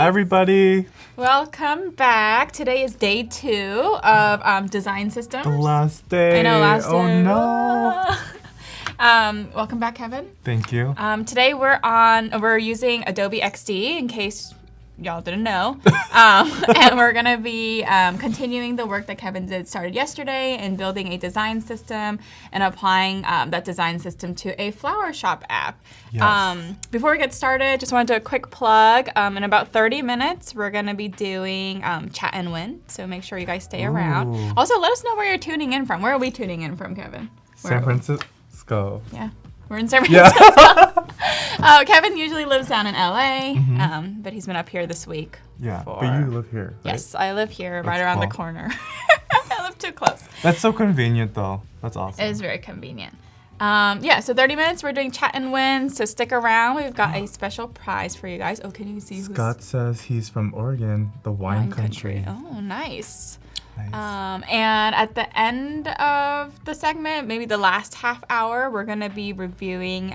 everybody. Welcome back. Today is day 2 of design systems. The last day. I know, last day. Oh no. Welcome back, Kevin. Thank you. Today we're using Adobe XD in case y'all didn't know. And we're gonna be continuing the work that Kevin started yesterday in building a design system and applying that design system to a flower shop app. Yes. Before we get started, just want to do a quick plug. In about 30 minutes, we're gonna be doing Chat and Win, so make sure you guys stay around. Also, let us know where you're tuning in from. Where are we tuning in from, Kevin? San Francisco. Yeah. We're in San Francisco. Yeah. Kevin usually lives down in LA, but he's been up here this week. Yeah, but you live here, right? Yes, I live here, right That's around the cool. corner. I live too close. That's so convenient, though. That's awesome. It is very convenient. Yeah, so 30 minutes, we're doing Chat and Win, so stick around. We've got a special prize for you guys. Oh, can you see Scott says he's from Oregon, the wine country. Oh, nice. Nice. And at the end of the segment, maybe the last half hour, we're going to be reviewing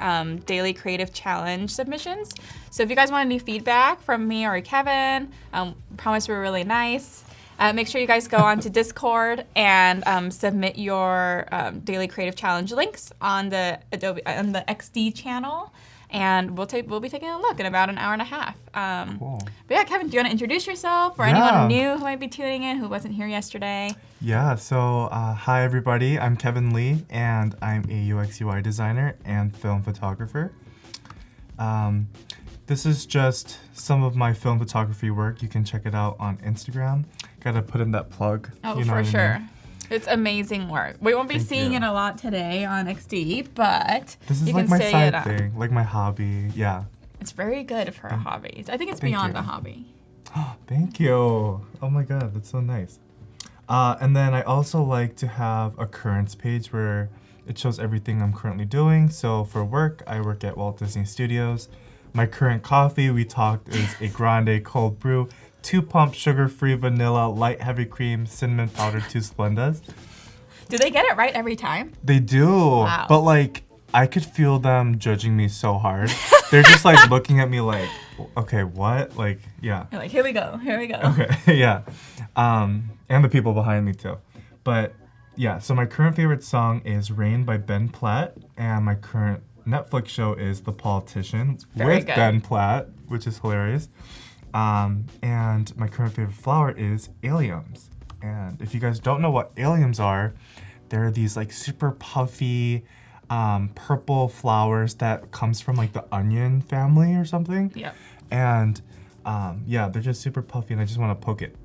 daily creative challenge submissions. So if you guys want any feedback from me or Kevin, promise we're really nice. Make sure you guys go on to Discord and submit your daily creative challenge links on the the XD channel. And we'll be taking a look in about an hour and a half. Cool. But yeah, Kevin, do you want to introduce yourself or anyone new who might be tuning in who wasn't here yesterday? Yeah, so hi everybody, I'm Kevin Lee, and I'm a UX UI designer and film photographer. This is just some of my film photography work. You can check it out on Instagram. Gotta put in that plug. Oh, you know for what I sure. mean? It's amazing work. We won't be Thank seeing you. it a lot today on XD, but This is you like can my say side it. thing, like my hobby. Yeah. It's very good for a hobby. I think it's Thank beyond you. a hobby. Thank you. Oh my god, that's so nice. And then I also like to have a currents page where it shows everything I'm currently doing. So for work, I work at Walt Disney Studios. My current coffee, we talked, is a grande cold brew, 2-pump sugar-free vanilla, light heavy cream, cinnamon powder, 2 Splendas. Do they get it right every time? They do. Wow. But like, I could feel them judging me so hard. They're just like looking at me like, okay, what? Like, yeah. You're like, here we go, here we go. Okay, yeah. And the people behind me too. But yeah, so my current favorite song is Rain by Ben Platt, and my current Netflix show is The Politician with good. Ben Platt, which is hilarious. And my current favorite flower is alliums. And if you guys don't know what alliums are, they're these like super puffy purple flowers that comes from like the onion family or something. Yeah. And yeah, they're just super puffy and I just want to poke it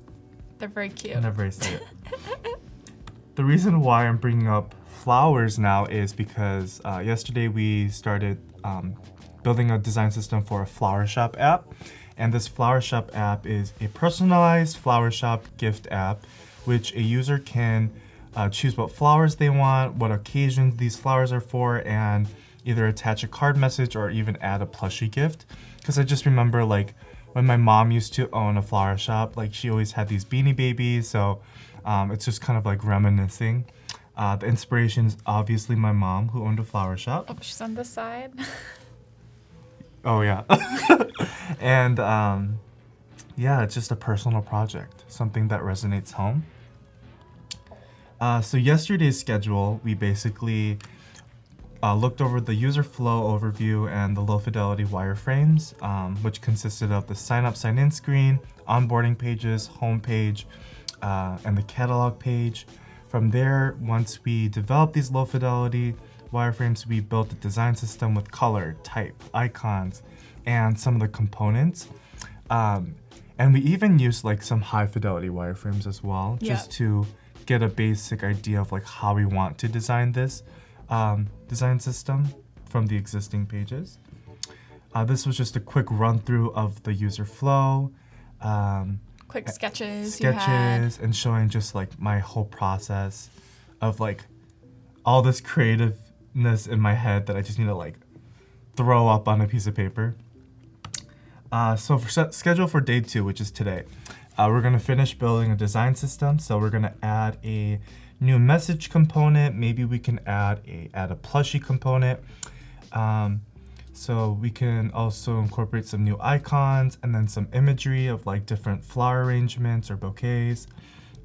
They're very cute. whenever I see it. The reason why I'm bringing up flowers now is because yesterday we started building a design system for a flower shop app. And this flower shop app is a personalized flower shop gift app, which a user can choose what flowers they want, what occasions these flowers are for, and either attach a card message or even add a plushie gift. Because I just remember like when my mom used to own a flower shop, like she always had these Beanie Babies, so it's just kind of like reminiscing. The inspiration is obviously my mom, who owned a flower shop. Oh, she's on this side. Oh yeah. And yeah, it's just a personal project, something that resonates home. So yesterday's schedule, we basically looked over the user flow overview and the low fidelity wireframes, which consisted of the sign up, sign in screen, onboarding pages, home page, and the catalog page. From there, once we developed these low fidelity wireframes, we built a design system with color, type, icons, and some of the components. And we even used like some high fidelity wireframes as well, just to get a basic idea of like how we want to design this design system from the existing pages. This was just a quick run through of the user flow. Quick sketches And showing just like my whole process of like all this creativeness in my head that I just need to like throw up on a piece of paper. So for schedule for day 2, which is today, we're gonna finish building a design system. So we're gonna add a new message component. Maybe we can add a plushie component. So we can also incorporate some new icons and then some imagery of like different flower arrangements or bouquets.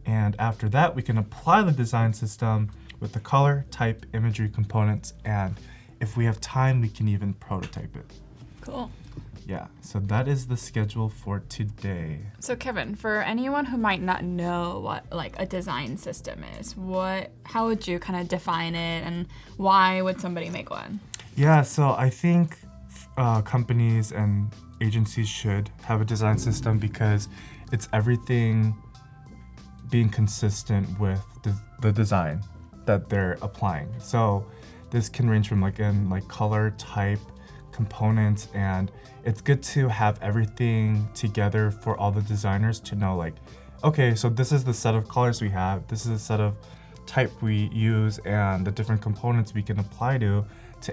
And after that, we can apply the design system with the color, type, imagery components, and if we have time, we can even prototype it. Cool. Yeah, so that is the schedule for today. So Kevin, for anyone who might not know what like a design system is, how would you kind of define it, and why would somebody make one? Yeah, so I think companies and agencies should have a design system because it's everything being consistent with the design that they're applying. So this can range from like color, type, components, and it's good to have everything together for all the designers to know like, okay, so this is the set of colors we have, this is the set of type we use, and the different components we can apply to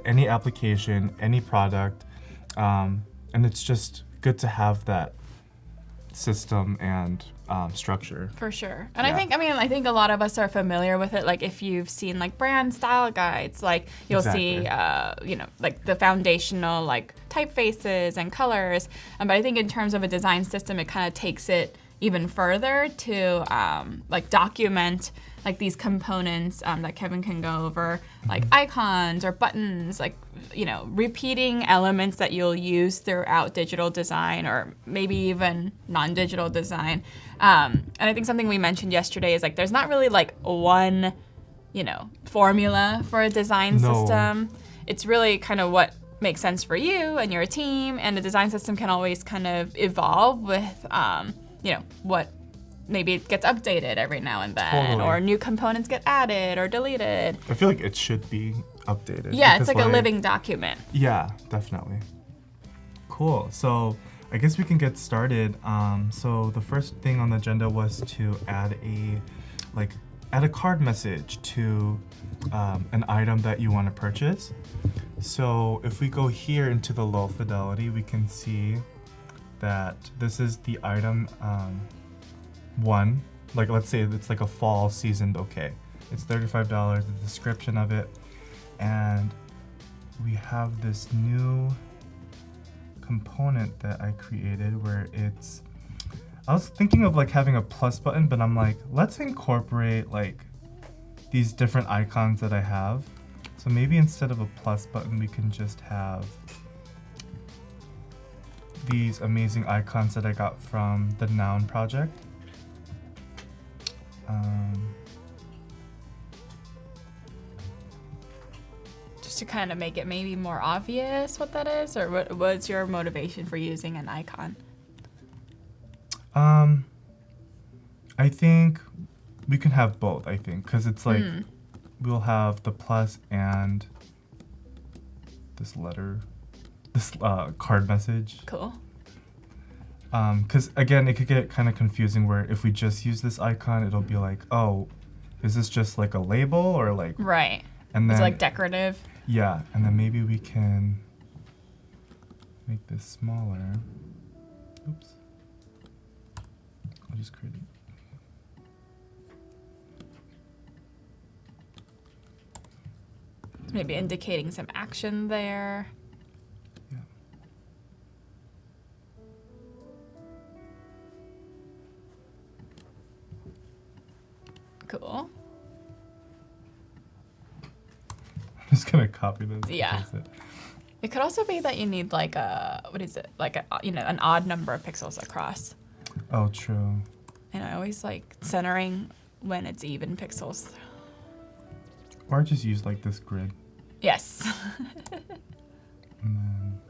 any application, any product, and it's just good to have that system and structure. For sure. And Yeah. I think a lot of us are familiar with it. Like if you've seen like brand style guides, like you'll see, like the foundational like typefaces and colors. But I think in terms of a design system, it kind of takes it even further to like document like these components that Kevin can go over, like icons or buttons, like, repeating elements that you'll use throughout digital design or maybe even non-digital design. And I think something we mentioned yesterday is like there's not really like one, formula for a design system. It's really kind of what makes sense for you and your team, and the design system can always kind of evolve with, what maybe it gets updated every now and then, Totally. or new components get added or deleted. I feel like it should be updated. Yeah, it's because, like a living document. Yeah, definitely. Cool. So I guess we can get started. So the first thing on the agenda was to add a card message to an item that you want to purchase. So if we go here into the low fidelity, we can see that this is the item one. Like let's say it's like a fall season bouquet. It's $35, the description of it. And we have this new component that I created where I was thinking of like having a plus button, but I'm like, let's incorporate like these different icons that I have. So maybe instead of a plus button, we can just have these amazing icons that I got from the Noun project. Just to kind of make it maybe more obvious what that is, or what's your motivation for using an icon? I think we can have both, I think, because it's like we'll have the plus and this card message. Cool. Because again, it could get kind of confusing where if we just use this icon, it'll be like, oh, is this just like a label or like... Right. And then, it's like decorative. Yeah, and then maybe we can make this smaller. Oops. I'll just create it. Maybe indicating some action there. Yeah. Cool. I'm just gonna copy this. Yeah. Paste it. It could also be that you need like an odd number of pixels across. Oh, true. And I always like centering when it's even pixels. Or just use like this grid. Yes. And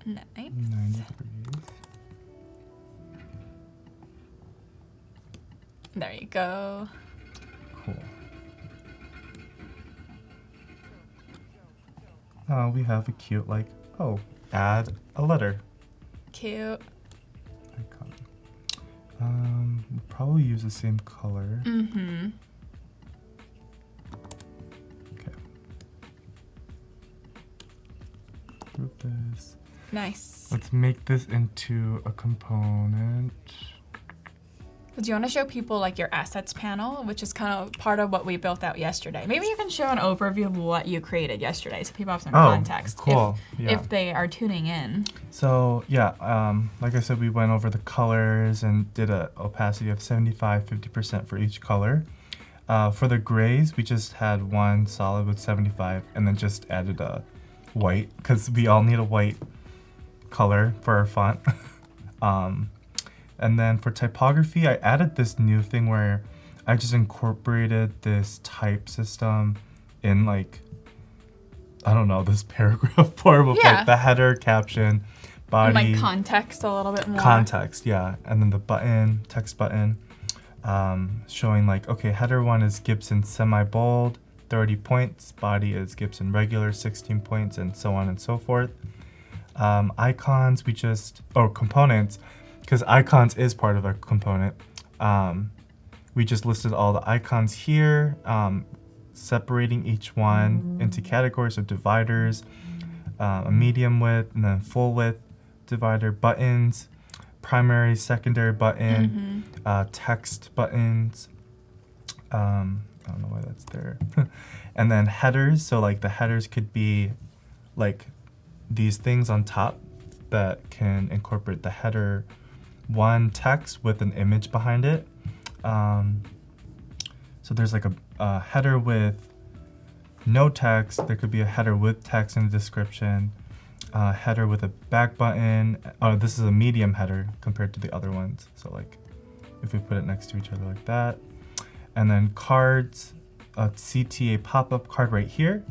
Nice. then 90 degrees. There you go. Cool. We have a cute add a letter Cute. icon. We'll probably use the same color. Mm-hmm. Okay. Group this. Nice. Let's make this into a component. Do you want to show people like your assets panel, which is kind of part of what we built out yesterday? Maybe you can show an overview of what you created yesterday so people have some context cool. if they are tuning in. So yeah, like I said, we went over the colors and did a opacity of 75, 50% for each color. For the grays, we just had one solid with 75 and then just added a white because we all need a white color for our font. And then for typography, I added this new thing where I just incorporated this type system in like, I don't know, this paragraph form of like the header, caption, body. And like context a little bit more. Context, yeah. And then the button, text button, showing like, okay, header 1 is Gibson semi-bold, 30 points. Body is Gibson regular, 16 points, and so on and so forth. Icons, components, because icons is part of a component. We just listed all the icons here, separating each one into categories of dividers, a medium width and then full width divider, buttons, primary, secondary button, text buttons. I don't know why that's there. And then headers, so like the headers could be like these things on top that can incorporate the header 1 text with an image behind it. So there's like a header with no text. There could be a header with text and a description. Header with a back button. Oh, this is a medium header compared to the other ones. So like if we put it next to each other like that. And then cards, a CTA pop-up card right here.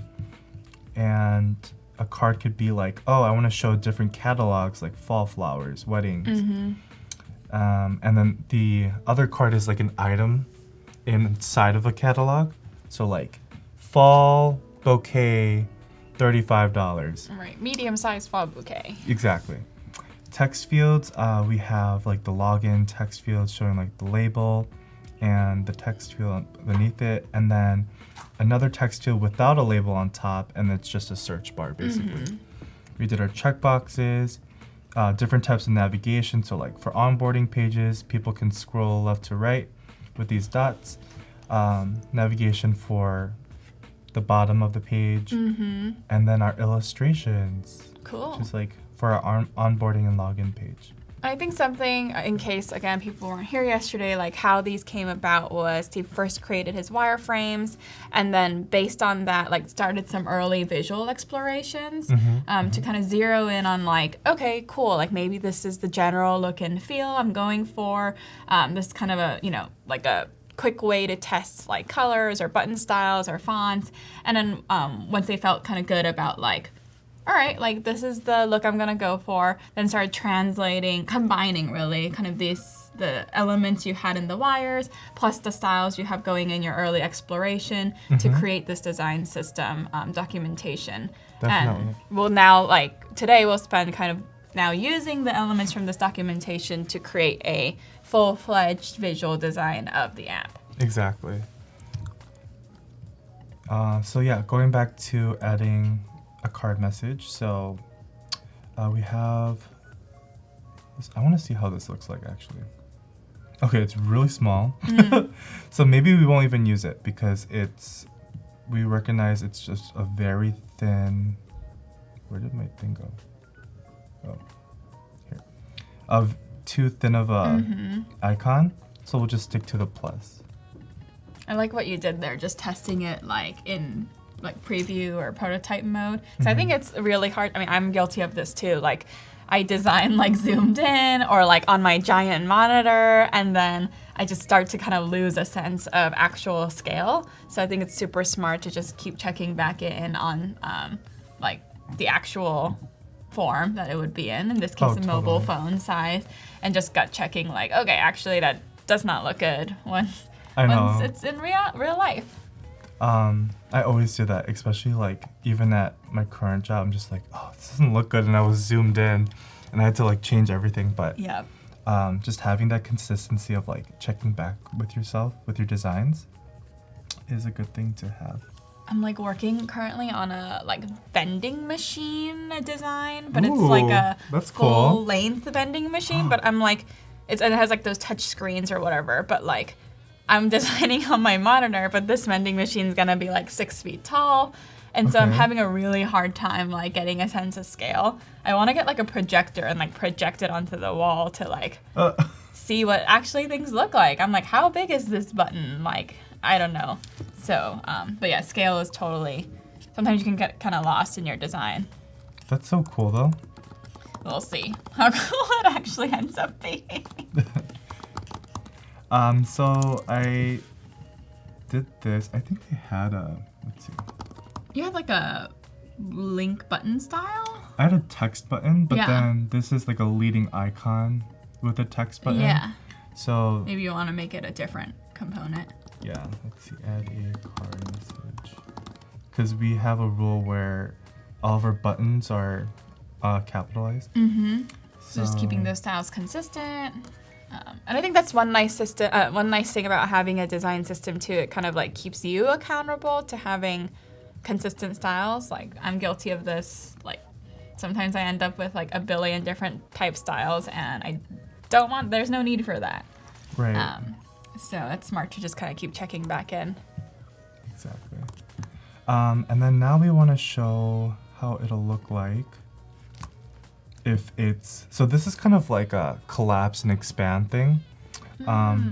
And a card could be like, oh, I want to show different catalogs like fall flowers, weddings. And then the other card is like an item inside of a catalog. So like fall bouquet, $35. Right, medium-sized fall bouquet. Exactly. Text fields, we have like the login text field showing like the label and the text field beneath it, and then another text field without a label on top, and it's just a search bar basically. We did our checkboxes, different types of navigation. So like for onboarding pages, people can scroll left to right with these dots. Navigation for the bottom of the page, and then our illustrations. Cool. Just like for our onboarding and login page. I think something, in case, again, people weren't here yesterday, like how these came about was Steve first created his wireframes, and then based on that, like started some early visual explorations to kind of zero in on like, okay, cool, like maybe this is the general look and feel I'm going for. This is kind of a, like a quick way to test like colors or button styles or fonts. And then once they felt kind of good about like, all right, like this is the look I'm gonna go for, then started combining really kind of the elements you had in the wires plus the styles you have going in your early exploration to create this design system documentation. Definitely. And we'll now, like today, we'll spend kind of now using the elements from this documentation to create a full-fledged visual design of the app. Exactly. So yeah, going back to adding a card message. So we have this. I want to see how this looks like actually. Okay, it's really small. So maybe we won't even use it because we recognize it's just a very thin, where did my thing go? Oh, here. Of too thin of a icon. So we'll just stick to the plus. I like what you did there, just testing it like in like preview or prototype mode. So I think it's really hard. I mean, I'm guilty of this too. Like I design like zoomed in or like on my giant monitor, and then I just start to kind of lose a sense of actual scale. So I think it's super smart to just keep checking back in on like the actual form that it would be in this case, a mobile phone size, and just gut checking like, okay, actually that does not look good once it's in real life. I always do that, especially like even at my current job. I'm just like, oh, this doesn't look good, and I was zoomed in, and I had to like change everything. But just having that consistency of like checking back with yourself with your designs is a good thing to have. I'm like working currently on a like vending machine design, but it's like a full length vending machine. But I'm like, and it has like those touch screens or whatever, but like I'm designing on my monitor, but this vending machine's gonna be like 6 feet tall. And so I'm having a really hard time like getting a sense of scale. I want to get like a projector and like project it onto the wall to like see what actually things look like. I'm like, how big is this button? Like, I don't know. So, but yeah, scale is totally, sometimes you can get kind of lost in your design. That's so cool though. We'll see how cool it actually ends up being. So I did this. I think they had let's see. You had like a link button style? I had a text button, but then this is like a leading icon with a text button. Yeah. So maybe you want to make it a different component. Yeah, let's see, add a card message. Because we have a rule where all of our buttons are capitalized. So just keeping those styles consistent. And I think that's one nice thing about having a design system too. It kind of like keeps you accountable to having consistent styles. Like I'm guilty of this. Like sometimes I end up with like a billion different type styles, and I don't want. There's no need for that. Right. So it's smart to just kind of keep checking back in. Exactly. And then now we want to show how it'll look like if it's, so this is kind of like a collapse and expand thing.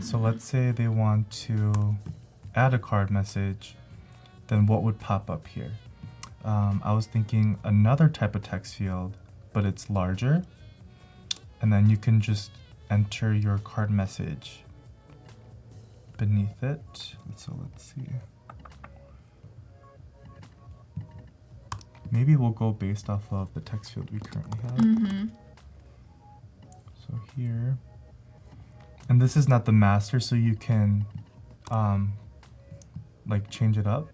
So let's say they want to add a card message, then what would pop up here? I was thinking another type of text field, but it's larger. And then you can just enter your card message beneath it. So let's see. Maybe we'll go based off of the text field we currently have. So here, and this is not the master, so you can like change it up.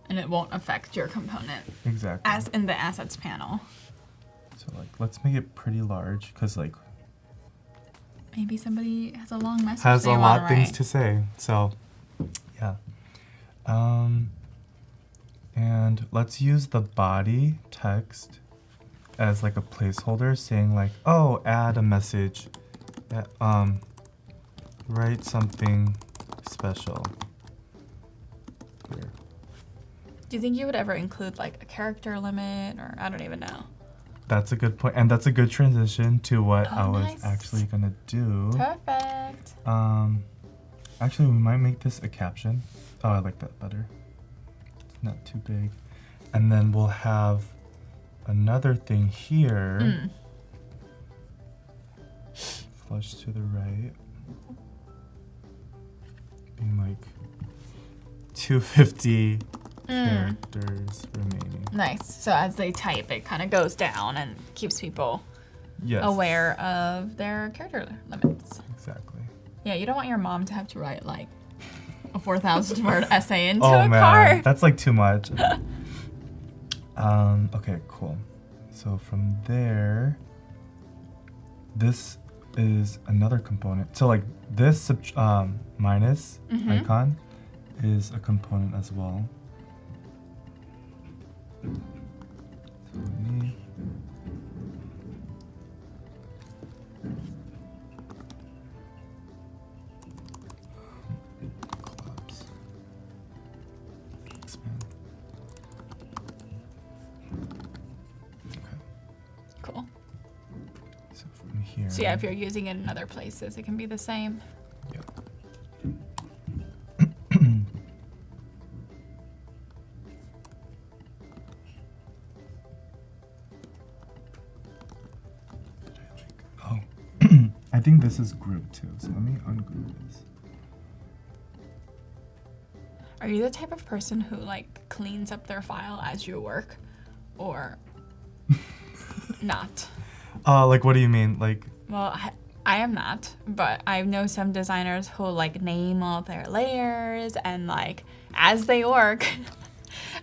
And it won't affect your component. Exactly. As in the assets panel. So like, let's make it pretty large, because like, maybe somebody has a long message. Has a lot of things write. to say. So, yeah. And let's use the body text as like a placeholder, saying like, oh, add a message. Write something special. Here. Do you think you would ever include like a character limit, or I don't even know? That's a good point, and that's a good transition to what I was nice. actually gonna do. Perfect. Actually, we might make this a caption. Oh, I like that better. It's not too big. And then we'll have another thing here. Flush to the right. Being like 250 characters remaining. Nice. So as they type, it kind of goes down and keeps people aware of their character limits. Exactly. Yeah, you don't want your mom to have to write like a 4,000 word essay into Oh a man, card. that's like too much. Okay, cool. So from there, this is another component. So like this minus icon is a component as well. So let me collapse. Expand. Okay. Cool. So from here. So yeah, if you're using it in other places, it can be the same. Yep. Oh, I think this is group too. So let me ungroup this. Are you the type of person who like cleans up their file as you work, or not? Like what do you mean? Like Well, I am not, but I know some designers who like name all their layers and like as they work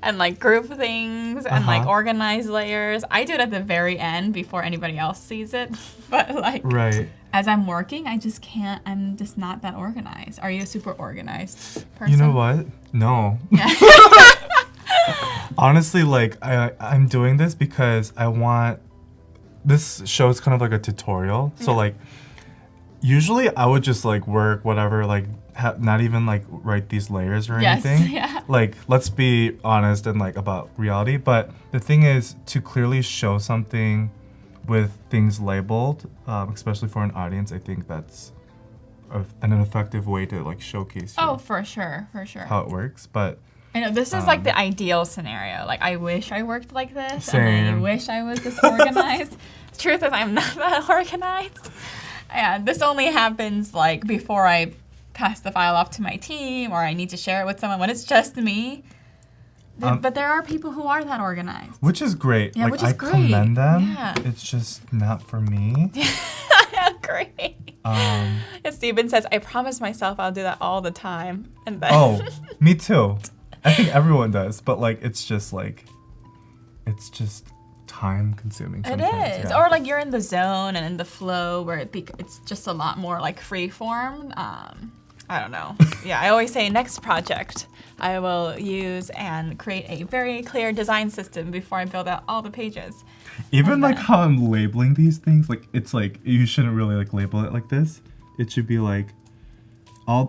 and like group things and like organize layers. I do it at the very end before anybody else sees it, but like right. as I'm working, I just can't, I'm just not that organized. Are you a super organized person? You know what? No. Yeah. Honestly, like I'm doing this because I want, this show is kind of like a tutorial. So like Usually I would just like work whatever, like not even like write these layers or Yes, anything. yeah. Like, let's be honest and like about reality. But the thing is to clearly show something with things labeled, especially for an audience, I think that's an effective way to like showcase Oh, for sure, for sure. how it works. But I know this is like the ideal scenario. Like, I wish I worked like this, Same. and I wish I was this organized. Truth is, I'm not that organized. And this only happens like before I pass the file off to my team or I need to share it with someone when it's just me. But there are people who are that organized. which is great. Yeah, like, which is I great. commend them. Yeah. It's just not for me. I agree. Um, And Steven says, I promise myself I'll do that all the time. And then Oh, me too. I think everyone does, but like it's just time consuming it sometimes. is. Yeah. Or like you're in the zone and in the flow where it's just a lot more like free form. I don't know. Yeah, I always say next project I will use and create a very clear design system before I build out all the pages. Even like how I'm labeling these things, like it's like you shouldn't really like label it like this. It should be like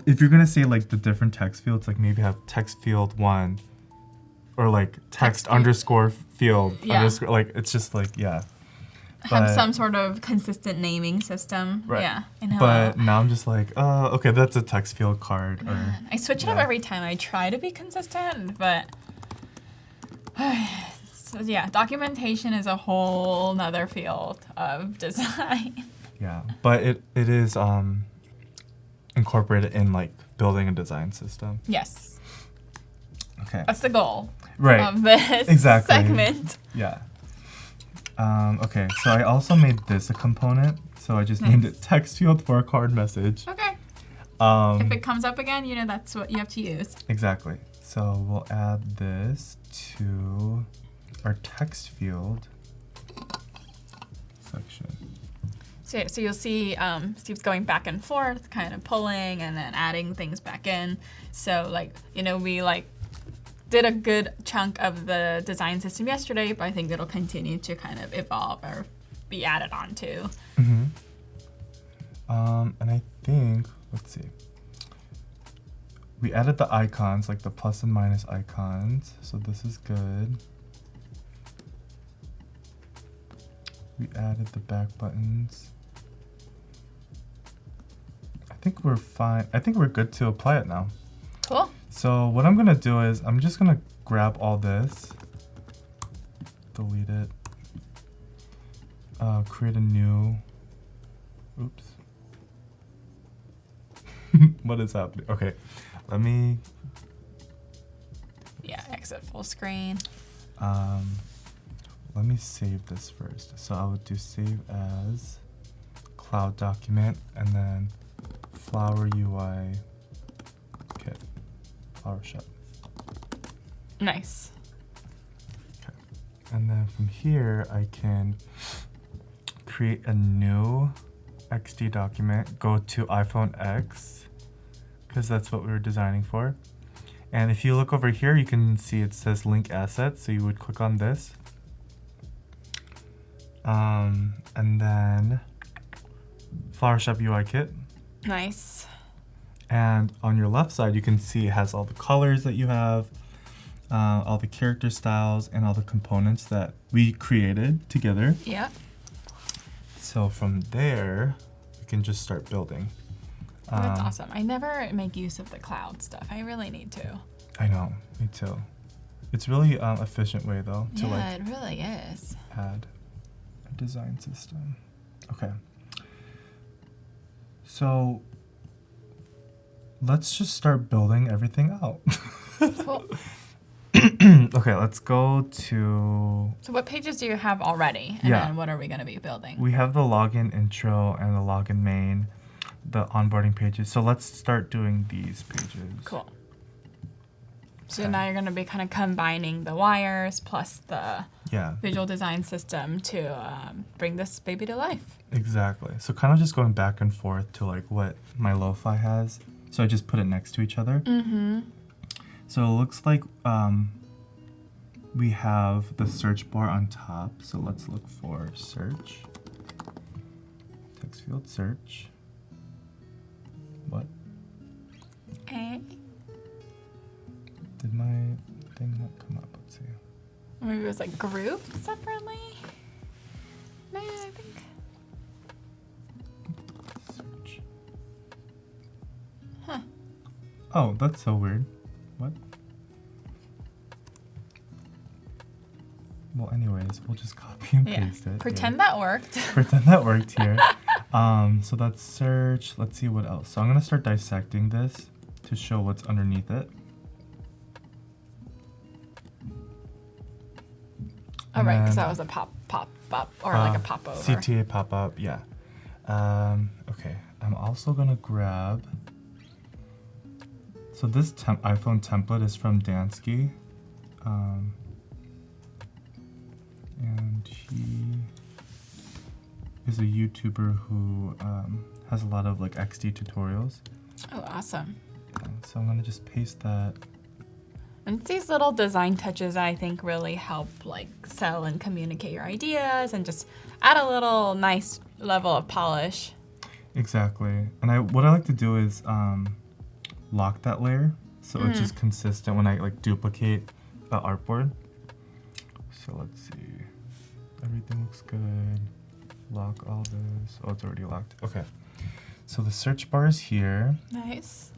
if you're gonna say like the different text fields, like maybe have text field 1 or like text underscore field underscore, like it's just like Have some sort of consistent naming system. Right. Yeah. I know. But now I'm just like, okay, that's a text field card. Or I switch it up every time. I try to be consistent, but so, yeah, documentation is a whole nother field of design. yeah, but it is incorporated in like building a design system. Yes, Okay. that's the goal Right. of this Exactly. segment. Yeah. Okay, so I also made this a component. So I just named it text field for a card message. Okay. Um, If it comes up again, you know that's what you have to use. exactly. So we'll add this to our text field section. So you'll see Steve's going back and forth, kind of pulling and then adding things back in. So like, we like did a good chunk of the design system yesterday, but I think it'll continue to kind of evolve or be added on to. Mm-hmm. And I think, let's see. We added the icons, like the plus and minus icons. So this is good. We added the back buttons. I think we're fine. I think we're good to apply it now. Cool. So what I'm gonna do is I'm just gonna grab all this, delete it, create a new, oops. What is happening? Okay, let me, Yeah, exit full screen. let me save this first. So I would do save as cloud document and then flower UI kit, flower shop. Nice. Okay. And then from here I can create a new XD document, go to iPhone X, because that's what we were designing for. And if you look over here, you can see it says link assets. So you would click on this. And then Flower Shop UI Kit. Nice. And on your left side, you can see it has all the colors that you have, all the character styles, and all the components that we created together. Yeah. So from there, we can just start building. That's awesome. I never make use of the cloud stuff. I really need to. I know, me too. It's really efficient way though to Yeah, it really is. add a design system. Okay. So let's just start building everything out. Cool. Okay, let's go to. So what pages do you have already? And Yeah. then what are we going to be building? We have the login intro and the login main, the onboarding pages. So let's start doing these pages. Cool. So Okay. now you're going to be kind of combining the wires plus the Yeah, visual design system to bring this baby to life. exactly. So kind of just going back and forth to like what my lo-fi has. So I just put it next to each other. Mm-hmm. So it looks like we have the search bar on top. So let's look for search. Text field search. Or maybe it was like grouped separately. No, I think. Search. Huh. Oh, that's so weird. What? Well, anyways, we'll just copy and paste it. Pretend that worked. Pretend that worked here. So that's search. Let's see what else. So I'm gonna start dissecting this to show what's underneath it. Oh, right, because that was a pop, or like a pop over. CTA pop up, yeah. Okay, I'm also gonna grab. So this iPhone template is from Dansky. And he is a YouTuber who has a lot of like XD tutorials. Oh, awesome. So I'm gonna just paste that. And it's these little design touches I think really help like sell and communicate your ideas and just add a little nice level of polish. Exactly. And what I like to do is lock that layer so it's just consistent when I like duplicate the artboard. So let's see. Everything looks good. Lock all this. Oh, it's already locked. Okay. So the search bar is here. Nice.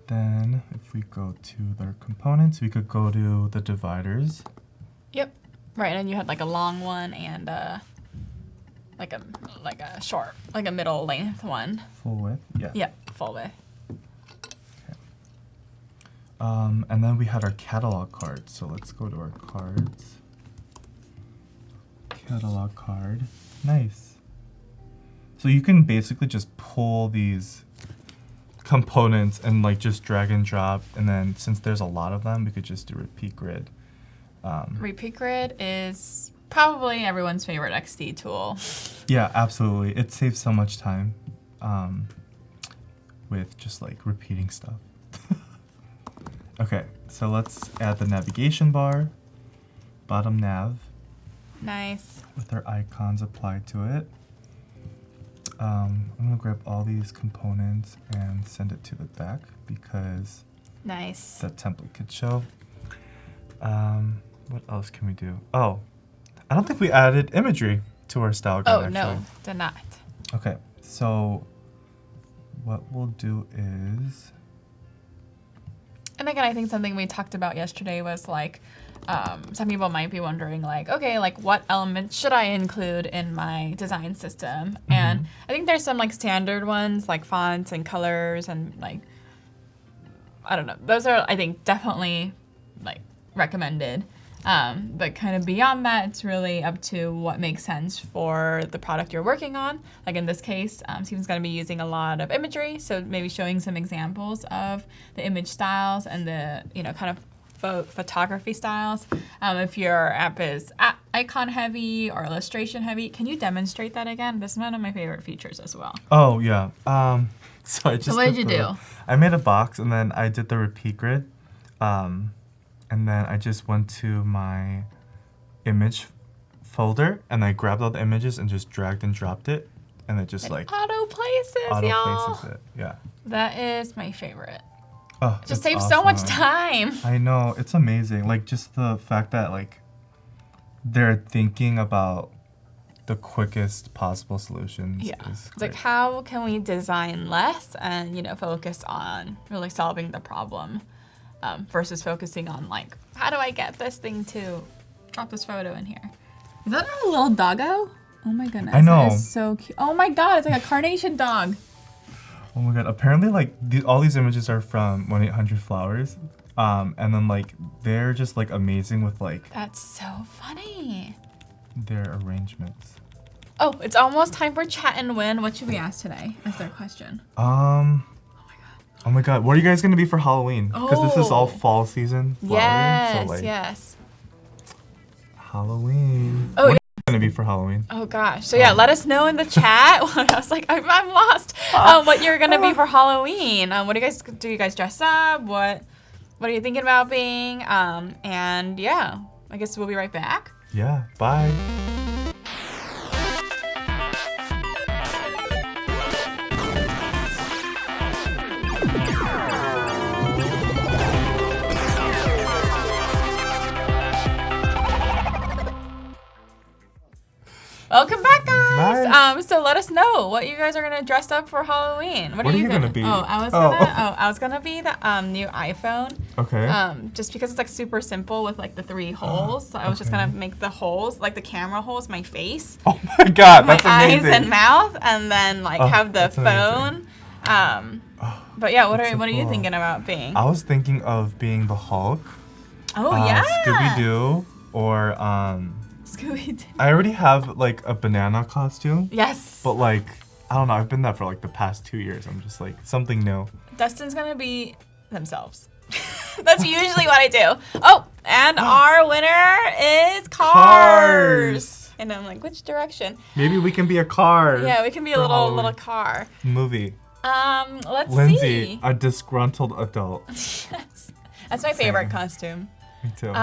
Then if we go to their components, we could go to the dividers. Yep. Right, and you had like a long one and like a short, like a middle length one. Full width? Yeah. Yep, full width. Okay. And then we had our catalog cards. So let's go to our cards. Catalog card. Nice. So you can basically just pull these components and like just drag and drop, and then since there's a lot of them, we could just do repeat grid. Repeat grid is probably everyone's favorite XD tool. Yeah, absolutely. It saves so much time with just like repeating stuff. Okay, so let's add the navigation bar, bottom nav. Nice. With our icons applied to it. I'm gonna grab all these components and send it to the back because nice. that template could show. What else can we do? Oh, I don't think we added imagery to our style guide. Oh, actually. no, did not. Okay, so what we'll do is. And again, I think something we talked about yesterday was like, some people might be wondering like, okay, like what elements should I include in my design system? Mm-hmm. And I think there's some like standard ones like fonts and colors and like, I don't know. Those are, I think, definitely like recommended. But kind of beyond that, it's really up to what makes sense for the product you're working on. Like in this case, Stephen's going to be using a lot of imagery, so maybe showing some examples of the image styles and the, you know, kind of photography styles. If your app is icon heavy or illustration heavy, can you demonstrate that again? This is one of my favorite features as well. Oh yeah. So I just. So what did you do? I made a box and then I did the repeat grid, and then I just went to my image folder and I grabbed all the images and just dragged and dropped it, and it just like auto places it. Yeah. That is my favorite. Oh, Just saves so much time. I know, it's amazing. Like just the fact that like they're thinking about the quickest possible solutions. Yeah. Is It's like, how can we design less and, you know, focus on really solving the problem versus focusing on like, how do I get this thing to drop this photo in here? Is that a little doggo? Oh my goodness. I know. That is so cute. Oh my God, it's like a carnation dog. Oh my God! Apparently, like all these images are from 1-800-Flowers, and then like they're just like amazing with like. That's so funny. Their arrangements. Oh, it's almost time for chat and win. What should we ask today? Is their question? Oh my God! What are you guys gonna be for Halloween? Because this is all fall season. Yes, so, like, yes. Halloween. Oh, what are you gonna be for Halloween? Oh gosh. So yeah, let us know in the chat. I was like, I'm lost. What you're gonna be for Halloween? What do you guys dress up? What are you thinking about being? And yeah, I guess we'll be right back. Yeah. Bye. let us know what you guys are gonna dress up for Halloween. What are you gonna be? I was gonna be the new iPhone. Okay. Just because it's like super simple with like the 3 holes. So I was just gonna make the holes, like the camera holes, my face. Oh my god, my that's amazing. eyes and mouth, and then like have the phone. But yeah, what are you thinking about being? I was thinking of being the Hulk. Oh yeah. Scooby-Doo or Scooby-Doo. I already have like a banana costume. Yes. But like I don't know, I've been that for like the past 2 years. I'm just like something new. Dustin's gonna be themselves. That's usually what I do. Oh, and our winner is Cars. And I'm like, which direction? Maybe we can be a car. Yeah, we can be a little car. Movie. Let's Lindsay, see. a disgruntled adult. Yes. That's my favorite costume. Me too.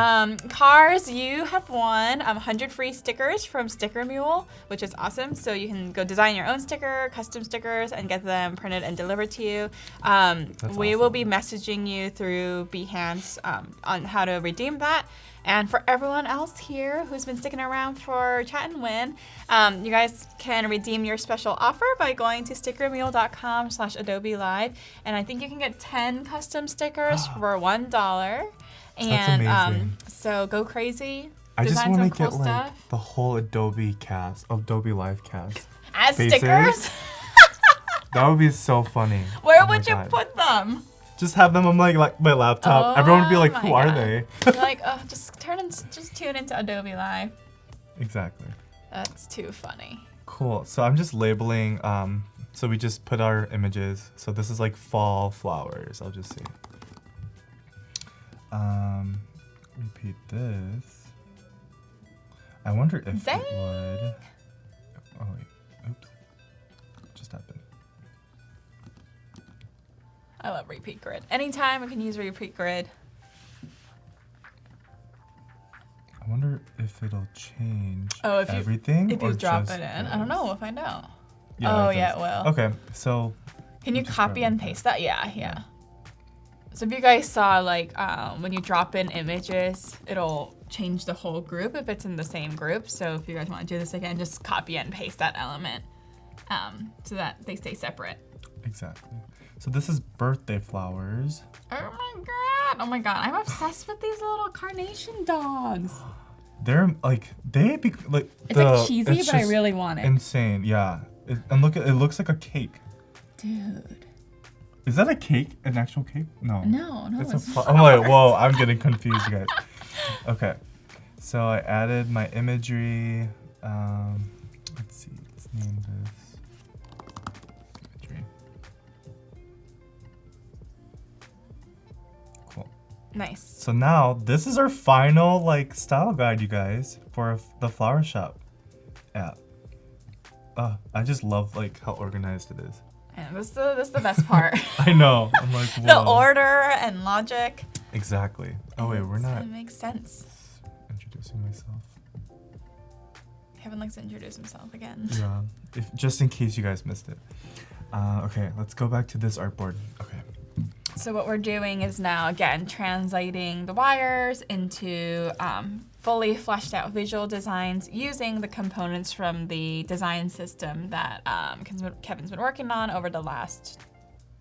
Cars, you have won 100 free stickers from Sticker Mule, which is awesome. So you can go design your own sticker, custom stickers, and get them printed and delivered to you. We will be messaging you through Behance on how to redeem that. And for everyone else here who's been sticking around for Chat and Win, you guys can redeem your special offer by going to stickermule.com/Adobe Live. And I think you can get 10 custom stickers for $1. And That's amazing. So go crazy. I just design want some to cool get like stuff. the whole Adobe Live cast. As faces. stickers? That would be so funny. Where Oh my would you God. put them? Just have them on like my laptop. Oh Everyone would be like, my "Who are God. they?" You're like, oh, just tune into Adobe Live. Exactly. That's too funny. Cool. So I'm just labeling. So we just put our images. So this is like fall flowers. I'll just say. Repeat this. I wonder if Dang. it would. Oh wait. Oops. Just happened. I love repeat grid. Anytime I can use repeat grid. I wonder if it'll change If everything. you or drop just it in. I don't know. We'll find out. Yeah, Yeah, it does. will. Okay, so. Can you just copy grab and it. paste that? Yeah. So if you guys saw like when you drop in images, it'll change the whole group if it's in the same group. So if you guys want to do this again, just copy and paste that element so that they stay separate. Exactly. So this is birthday flowers. Oh my god, I'm obsessed with these little carnation dogs. They're like It's like cheesy, but I really want it. Insane, yeah. And look, it looks like a cake. Dude. Is that a cake? An actual cake? No. No, It's I'm like, whoa, I'm getting confused, guys. Okay, so I added my imagery. Let's see, let's name this imagery. Cool. Nice. So now this is our final like style guide, you guys, for the flower shop app. I just love like how organized it is. And this is the best part. I know. I'm like, whoa. The order and logic. Exactly. Oh wait, we're not It makes sense. introducing myself. Kevin likes to introduce himself again. Yeah. Just in case you guys missed it. Okay, let's go back to this artboard. Okay. So what we're doing is now, again, translating the wires into fully fleshed out visual designs using the components from the design system that Kevin's been working on over the last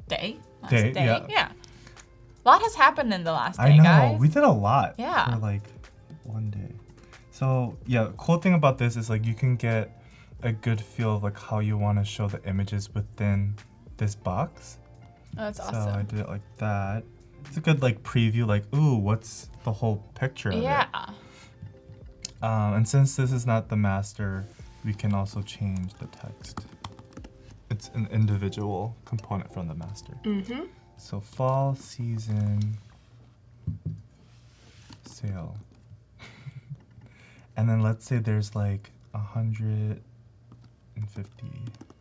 day. Yeah. A lot has happened in the last day, I know. guys. We did a lot Yeah. for like one day. So yeah, the cool thing about this is like you can get a good feel of like how you want to show the images within this box. Oh, that's So awesome. I did it like that. It's a good like preview, like, ooh, what's the whole picture of Yeah. it? And since this is not the master, we can also change the text. It's an individual component from the master. Mm-hmm. So fall season sale. And then let's say there's like 150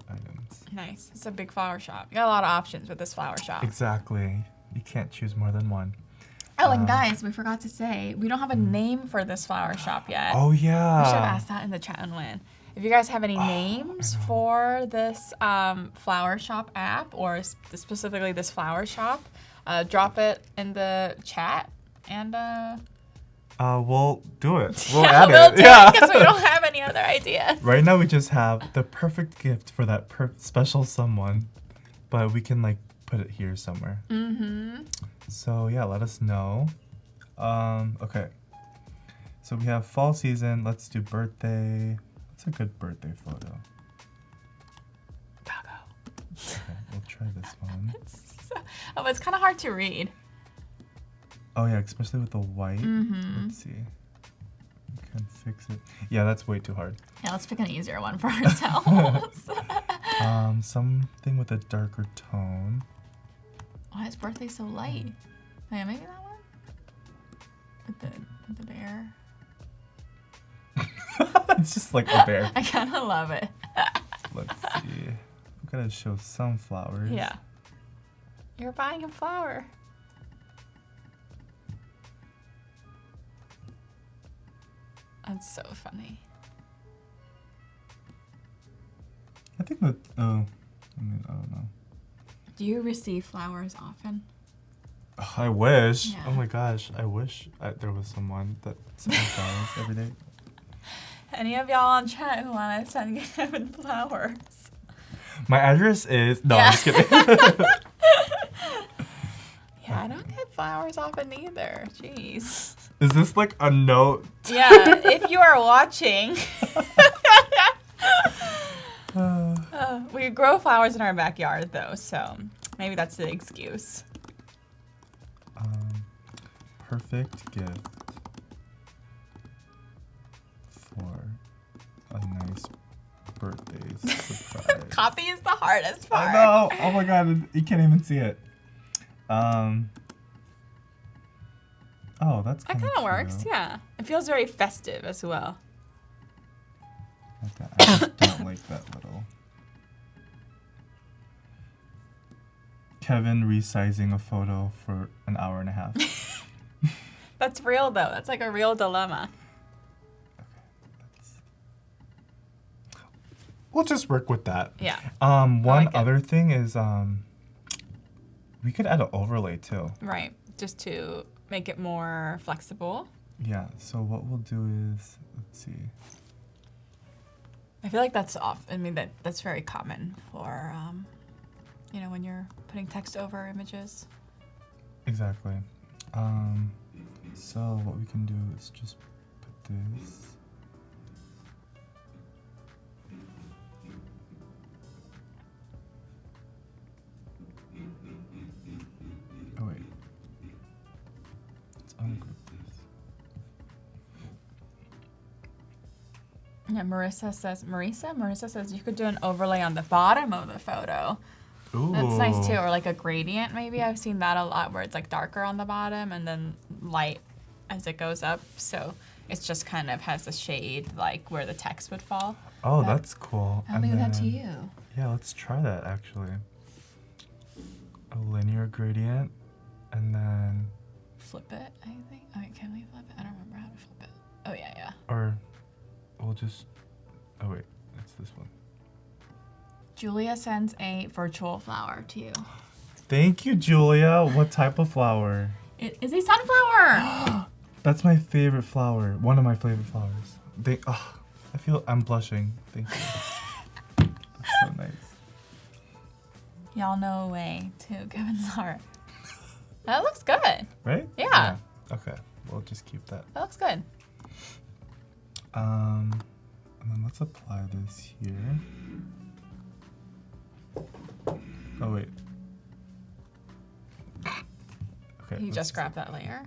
items. Nice. It's a big flower shop. You got a lot of options with this flower shop. Exactly. You can't choose more than one. Oh, and guys, we forgot to say, we don't have a name for this flower shop yet. Oh yeah. We should have asked that in the chat and win. If you guys have any names for this flower shop app, or specifically this flower shop, drop it in the chat, and We'll do it. We'll Yeah, add we'll it. do Yeah. it because we don't have any other ideas. Right now we just have the perfect gift for that special someone, but we can like put it here somewhere. Mm-hmm. So yeah, let us know. Okay. So we have fall season. Let's do birthday. What's a good birthday photo? Okay, we'll try this one. It's kind of hard to read. Oh yeah, especially with the white. Mm-hmm. Let's see. We can fix it. Yeah, that's way too hard. Yeah, let's pick an easier one for ourselves. Something with a darker tone. Why is birthday so light? Oh, yeah, maybe that one? With the bear. It's just like a bear. I kind of love it. Let's see. We gotta show some flowers. Yeah. You're buying a flower. That's so funny. I think that. Oh, I mean, I don't know. Do you receive flowers often? Oh, I wish. Yeah. Oh my gosh, I wish there was someone that sent me flowers every day. Any of y'all on chat who want to send Kevin flowers? My address is. No, Yeah. I'm just kidding. Yeah, I don't get flowers often either. Jeez. Is this like a note? Yeah, if you are watching. We grow flowers in our backyard though, so maybe that's the excuse. Perfect gift for a nice birthday surprise. Copy is the hardest part. I know. Oh my god, you can't even see it. Oh, that's That kind of works, yeah. It feels very festive as well. Okay, I just don't like that little. Kevin resizing a photo for an hour and a half. That's real though. That's like a real dilemma. We'll just work with that. Yeah. One like it. other thing is we could add an overlay too. Right. Just to make it more flexible. Yeah, so what we'll do is, let's see. I feel like that's that's very common for when you're putting text over images. Exactly. So what we can do is just put this. Oh wait. Let's ungroup this. Yeah, Marissa says you could do an overlay on the bottom of the photo. Ooh. That's nice too, or like a gradient maybe. I've seen that a lot where it's like darker on the bottom and then light as it goes up. So it's just kind of has a shade like where the text would fall. Oh, that's cool. I'll leave that to you. Yeah, let's try that actually. A linear gradient and then. Flip it, I think. Oh, wait, can we flip it? I don't remember how to flip it. Oh, yeah. Or we'll just. Oh, wait, it's this one. Julia sends a virtual flower to you. Thank you, Julia. What type of flower? It is a sunflower. That's my favorite flower. One of my favorite flowers. I'm blushing. Thank you. That's so nice. Y'all know a way to Kevin's heart. That looks good. Right? Yeah. Okay, we'll just keep that. That looks good. And then let's apply this here. Oh wait. Okay. You just grab that layer.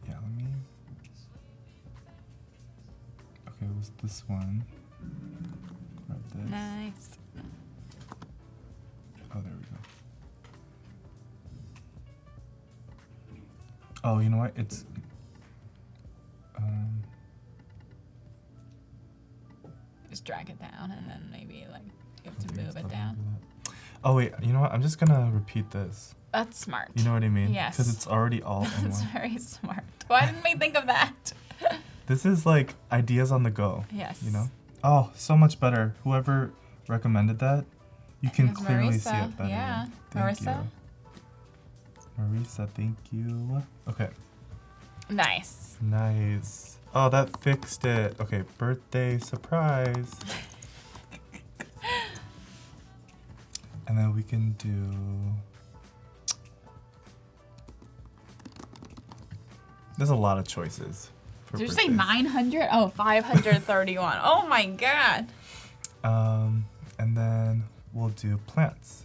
Yeah, let me. Okay, it was this one. Grab this. Nice. Oh, there we go. Oh, you know what? It's Just drag it down and then maybe like you have to move it down. Oh wait, you know what? I'm just gonna repeat this. That's smart. You know what I mean? Yes. Because it's already all in That's one. very smart. Why didn't we think of that? This is like ideas on the go. Yes. You know? Oh, so much better. Whoever recommended that, you can It's clearly see Marissa, it better. yeah. Thank Marissa? you. Marissa, thank you. Okay. Nice. Nice. Oh, that fixed it. Okay, birthday surprise. And then we can do... There's a lot of choices. For Did you say birthdays. 900? Oh, 531. Oh my god. And then we'll do plants.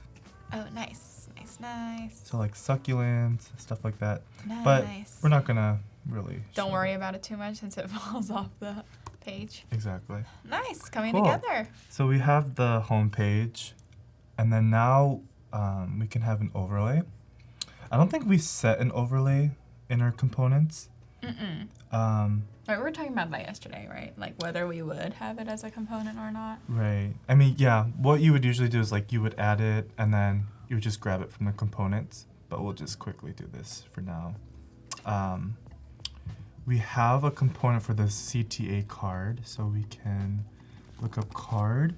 Oh, nice. Nice, nice. So like succulents, stuff like that. Nice. But we're not gonna really Don't show worry it. about it too much since it falls off the page. Exactly. Nice. Coming Cool. together. So we have the home page, and then now we can have an overlay. I don't think we set an overlay in our components. Right, we were talking about that yesterday, right? Like whether we would have it as a component or not. Right. I mean, yeah, what you would usually do is like you would add it and then you would just grab it from the components, but we'll just quickly do this for now. We have a component for the CTA card, so we can look up card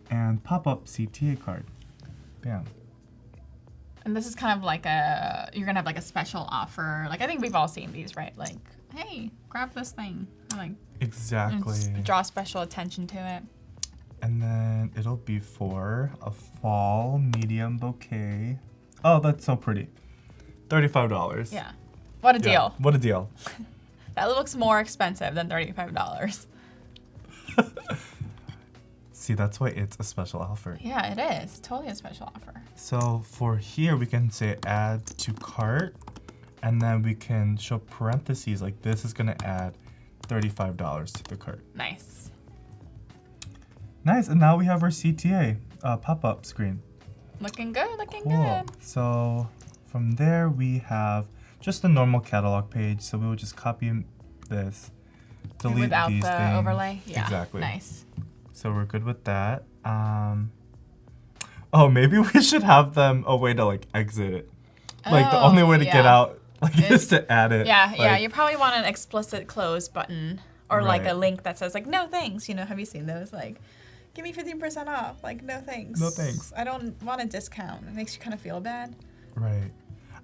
and pop up CTA card. Bam. And this is kind of like you're gonna have like a special offer. Like I think we've all seen these, right? Like, hey, grab this thing. Or like Exactly. just draw special attention to it. And then it'll be for a fall medium bouquet. Oh, that's so pretty. $35. Yeah. What a Yeah, deal. what a deal. That looks more expensive than $35. See, that's why it's a special offer. Yeah, it is. Totally a special offer. So for here, we can say add to cart, and then we can show parentheses like this is gonna add $35 to the cart. Nice. Nice, and now we have our CTA pop-up screen. Looking good, looking Cool. good. So from there, we have just a normal catalog page. So we will just copy this, delete Without these the things. overlay? Yeah. Exactly. Nice. So we're good with that. Oh, maybe we should have them a way to like exit it. Like the only way to get yeah. out like is to add it. Yeah, yeah. Like, You probably want an explicit close button or like Right. a link that says like no thanks. You know, have you seen those? Like, give me 15% off. Like, no thanks. No thanks. I don't want a discount. It makes you kind of feel bad. Right.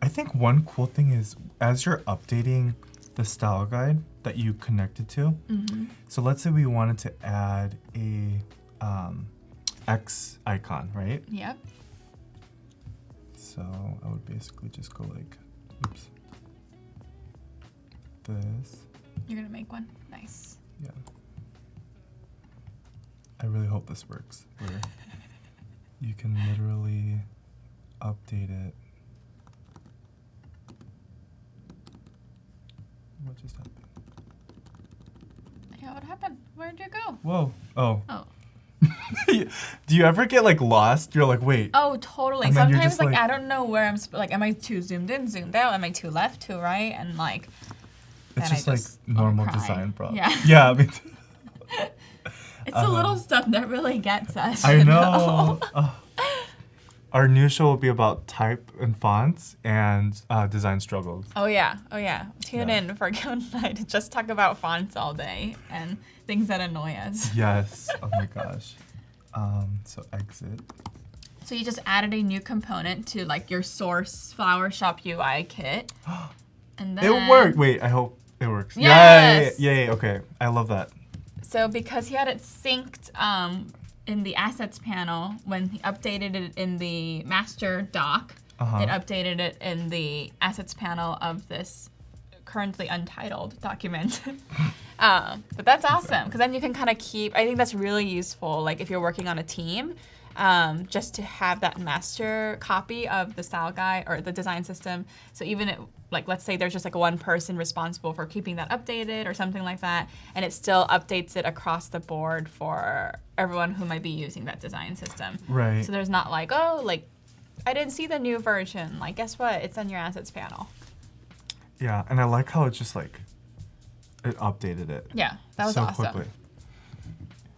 I think one cool thing is as you're updating the style guide that you connected to. So let's say we wanted to add a X icon, right? Yep. So I would basically just go like, oops, this. You're gonna make one. Nice. Yeah. I really hope this works. Where you can literally update it. What just happened? Yeah, what happened? Where'd you go? Whoa. Oh. Oh. Do you ever get like lost? You're like, wait. Oh, totally. And then you're Sometimes just like like- I don't know where I'm. Like, am I too zoomed in, zoomed out? Am I too left, too right? And like, It's then I just like just normal cry. design problem. Yeah. Yeah, I mean, it's the little stuff that really gets us. I you know. Our new show will be about type and fonts and design struggles. Oh yeah, oh yeah. Tune Yeah. in for Kevin and I to just talk about fonts all day and things that annoy us. Yes. Oh my gosh. So exit. So you just added a new component to like your source Flower Shop UI kit, and then It worked. Wait, I hope it works. Yes! Yay. Okay. I love that. So because he had it synced in the assets panel, when he updated it in the master doc, it updated it in the assets panel of this currently untitled document. But that's awesome because then you can kind of keep. I think that's really useful. Like if you're working on a team, just to have that master copy of the style guide or the design system. So even like let's say there's just like one person responsible for keeping that updated or something like that, and it still updates it across the board for everyone who might be using that design system. Right. So there's not like, oh, like I didn't see the new version. Like guess what? It's on your assets panel. Yeah, and I like how it's just like it updated it. Yeah, that was so awesome. quickly.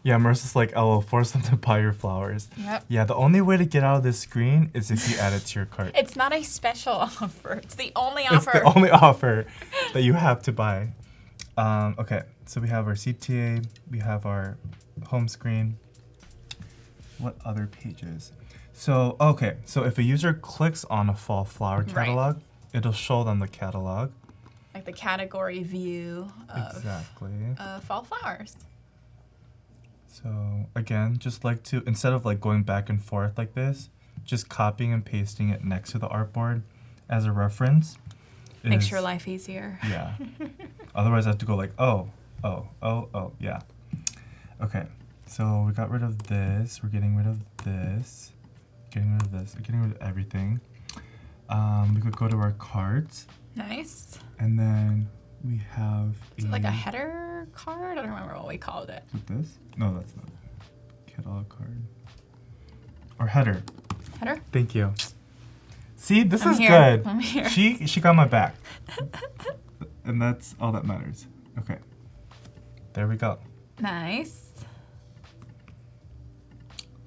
Yeah, Marissa's like, oh, force them to buy your flowers. Yep. Yeah, the only way to get out of this screen is if you add it to your cart. It's not a special offer. It's the only It's offer. the only offer that you have to buy. Okay, so we have our CTA, we have our home screen. What other pages? So, okay, so if a user clicks on a fall flower Right. catalog, it'll show them the catalog. like the category view of Exactly. fall flowers. So again, just like to, instead of like going back and forth like this, just copying and pasting it next to the artboard as a reference. Makes your life easier. Yeah. Otherwise I have to go like, oh, yeah. Okay, so we got rid of this, we're getting rid of this, getting rid of this, we're getting rid of everything. We could go to our cards. Nice. And then we have Is it like a header card? I don't remember what we called it. Is it this? No, that's not it. Catalog card. Or header. Header? Thank you. See, this I'm is here. good. I'm here. She got my back. And that's all that matters. Okay. There we go. Nice.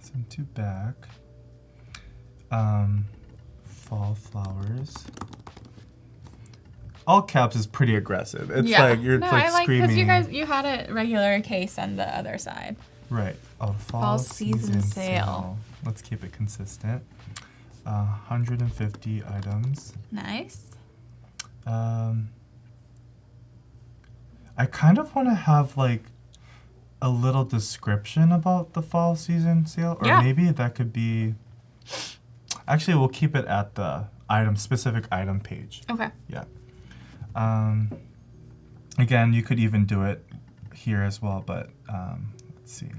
Send to back. Fall flowers. All caps is pretty aggressive. It's like you're screaming. Because you had a regular case on the other side. Right. Oh, fall season sale. Let's keep it consistent. 150 items. Nice. I kind of want to have like a little description about the fall season sale, or maybe that could be. Actually, we'll keep it at the specific item page. Okay. Yeah. Again, you could even do it here as well, but let's see.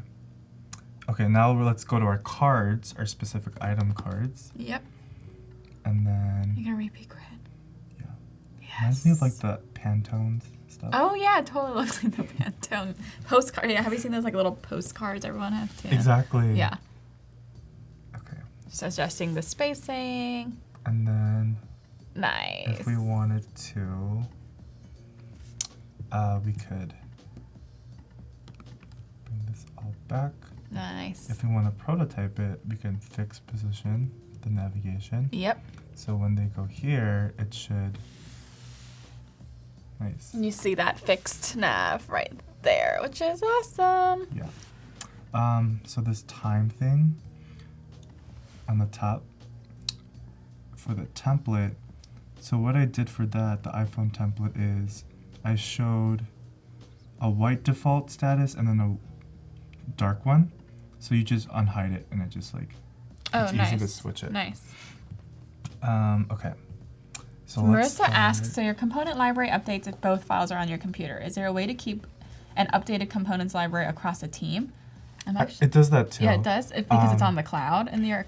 Okay, now let's go to our cards, our specific item cards. Yep. And then. You gonna repeat grid? Yeah. Yes. Reminds me of like the Pantones stuff. Oh yeah, it totally looks like the Pantone postcard. Yeah, have you seen those like little postcards everyone has too? Exactly. Yeah. Okay. Just adjusting the spacing. And then. Nice. If we wanted to, we could bring this all back. Nice. If we want to prototype it, we can fix position, the navigation. Yep. So when they go here, it should. Nice. You see that fixed nav right there, which is awesome. Yeah. So this time thing on the top for the template. So what I did for that, the iPhone template, is I showed a white default status and then a dark one. So you just unhide it and it just like, it's easy to switch it. Nice. Okay. So Marissa asks, so your component library updates if both files are on your computer. Is there a way to keep an updated components library across a team? It does that too. Yeah, it does. Because it's on the cloud in your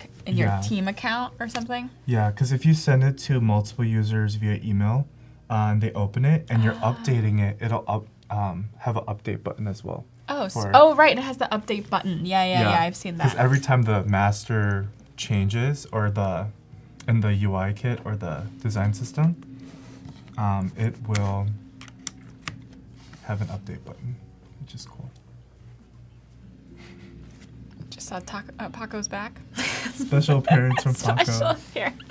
team account or something. Yeah, because if you send it to multiple users via email, and they open it and you're updating it, it'll have an update button as well. Oh, right. It has the update button. Yeah. I've seen that. Because every time the master changes, or in the UI kit or the design system, it will have an update button, which is cool. Just saw Paco's back. Special appearance from Paco. Special appearance.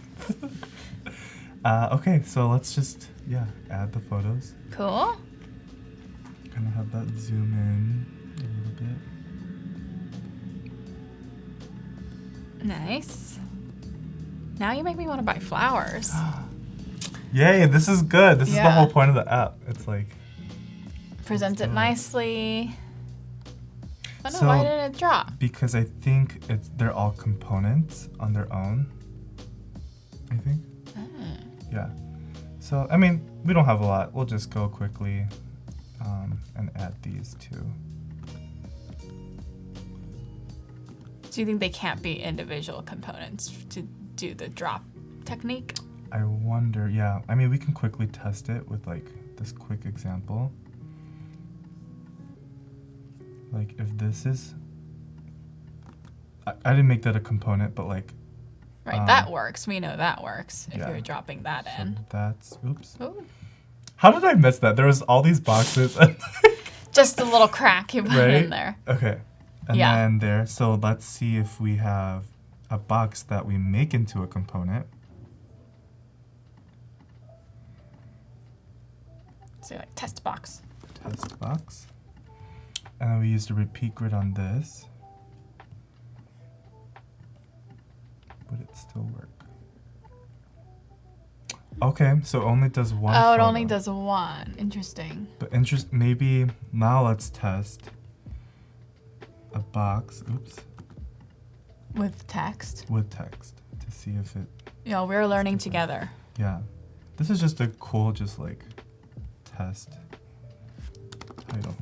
Okay, so let's just add the photos. Cool. Kind of have that zoom in a little bit. Nice. Now you make me want to buy flowers. Yay, this is good. This is the whole point of the app. It's like present it nicely. Oh no, so, why did it drop? Because I think they're all components on their own. I think. Yeah. So, I mean, we don't have a lot. We'll just go quickly and add these two. Do you think they can't be individual components to do the drop technique? I wonder, yeah. I mean, we can quickly test it with like this quick example. Like if this is, I didn't make that a component, but like. Right, that works. We know that works if you're dropping that in. So that's, oops. Ooh. How did I miss that? There was all these boxes. Just a little crack you put in there. Okay. And then there. So let's see if we have a box that we make into a component. So like test box. Test box. And then we used a repeat grid on this. Would it still work? Okay, so it only does one. Oh, it photo. only does one. Interesting. But maybe now let's test a box. Oops. With text. With text to see if it. Yeah, we're learning together. Yeah, this is just a cool, just like test title.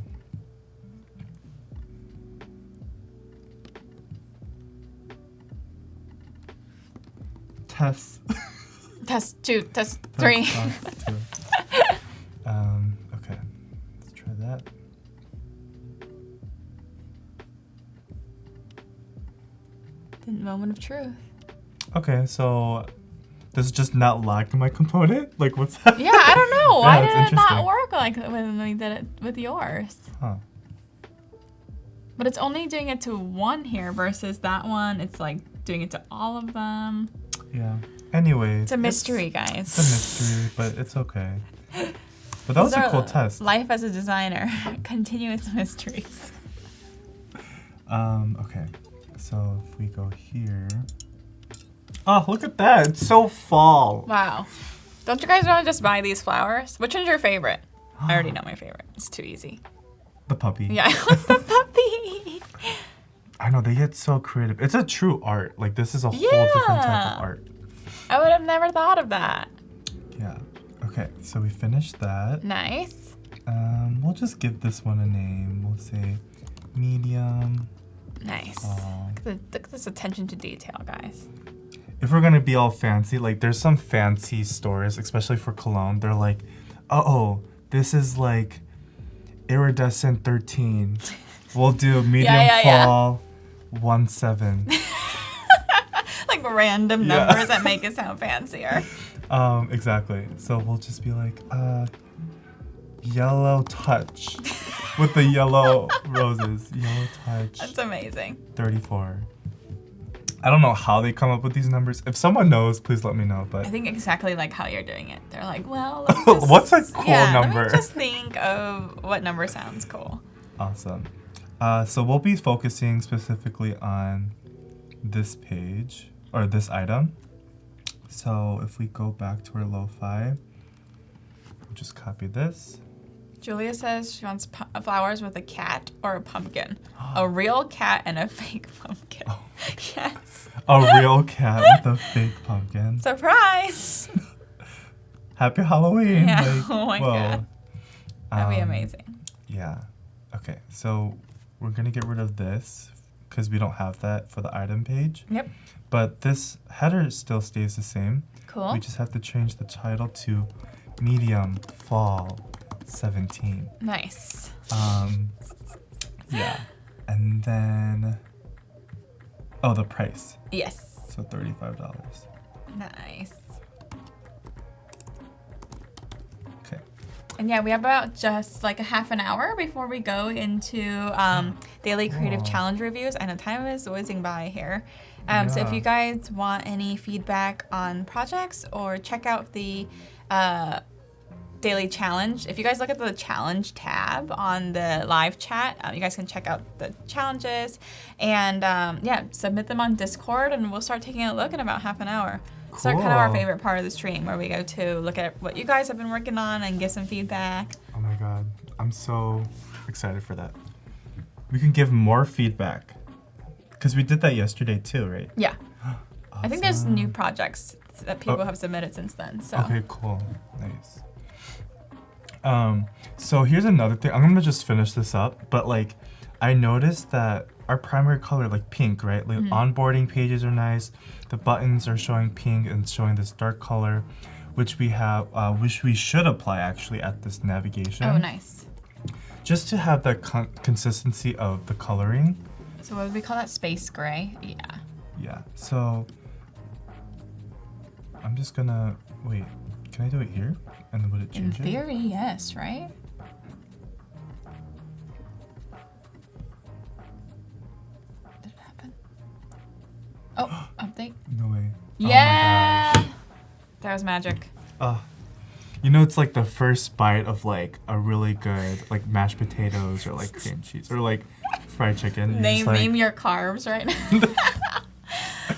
Test. Test 2, test 3. Box 2. Okay, let's try that. The moment of truth. Okay, so this is just not locked in my component? Like, what's that? Yeah, I don't know. Yeah, Why that's did it not interesting. work like when we did it with yours? Huh. But it's only doing it to one here versus that one. It's like doing it to all of them. Yeah. Anyway. It's a mystery, guys. It's a mystery, but it's okay. But that was a cool test. Life as a designer. Continuous mysteries. Okay. So if we go here. Oh, look at that. It's so fall. Wow. Don't you guys want to just buy these flowers? Which one's your favorite? I already know my favorite. It's too easy. The puppy. Yeah, I like the puppy. I know, they get so creative. It's a true art. Like, this is a whole different type of art. I would have never thought of that. Yeah. Okay, so we finished that. Nice. We'll just give this one a name. We'll say medium. Nice. Look at this attention to detail, guys. If we're gonna be all fancy, like there's some fancy stores, especially for cologne, they're like, oh, this is like iridescent 13. We'll do medium fall 17. Like random numbers that make it sound fancier. Exactly. So we'll just be like, yellow touch with the yellow roses. Yellow touch. That's amazing. 34. I don't know how they come up with these numbers. If someone knows, please let me know. But I think exactly like how you're doing it. They're like, well, what's a cool number? Let me just think of what number sounds cool. Awesome. So we'll be focusing specifically on this page or this item. So if we go back to our lo-fi, we'll just copy this. Julia says she wants flowers with a cat or a pumpkin. A real cat and a fake pumpkin. Oh. Yes. A real cat with a fake pumpkin. Surprise! Happy Halloween. Yeah. Like, Oh my God. That'd be amazing. Yeah. Okay, so we're going to get rid of this because we don't have that for the item page. Yep. But this header still stays the same. Cool. We just have to change the title to medium fall 17. Nice. Yeah. And then, the price. Yes. So $35. Nice. Okay. And yeah, we have about just like a half an hour before we go into daily creative challenge reviews. I know time is whizzing by here. So if you guys want any feedback on projects or check out the daily challenge, if you guys look at the challenge tab on the live chat, you guys can check out the challenges and submit them on Discord, and we'll start taking a look in about half an hour. Cool. So kind of our favorite part of the stream, where we go to look at what you guys have been working on and give some feedback. Oh my God, I'm so excited for that. We can give more feedback because we did that yesterday too, right? Yeah. Awesome. I think there's new projects that people have submitted since then. So. Okay, cool, nice. So here's another thing. I'm gonna just finish this up, but like, I noticed that our primary color, like pink, right? Like onboarding pages are nice. The buttons are showing pink and showing this dark color, which we have, which we should apply actually at this navigation. Oh, nice. Just to have that consistency of the coloring. So what would we call that? Space gray? Yeah. Yeah. So I'm just gonna wait. Can I do it here? And then would it change In theory, yes, right? Did it happen? Oh, update. No way. Yeah! Oh my gosh. That was magic. You know, it's like the first bite of like a really good like mashed potatoes or like cream cheese or like fried chicken. Name your carbs right now.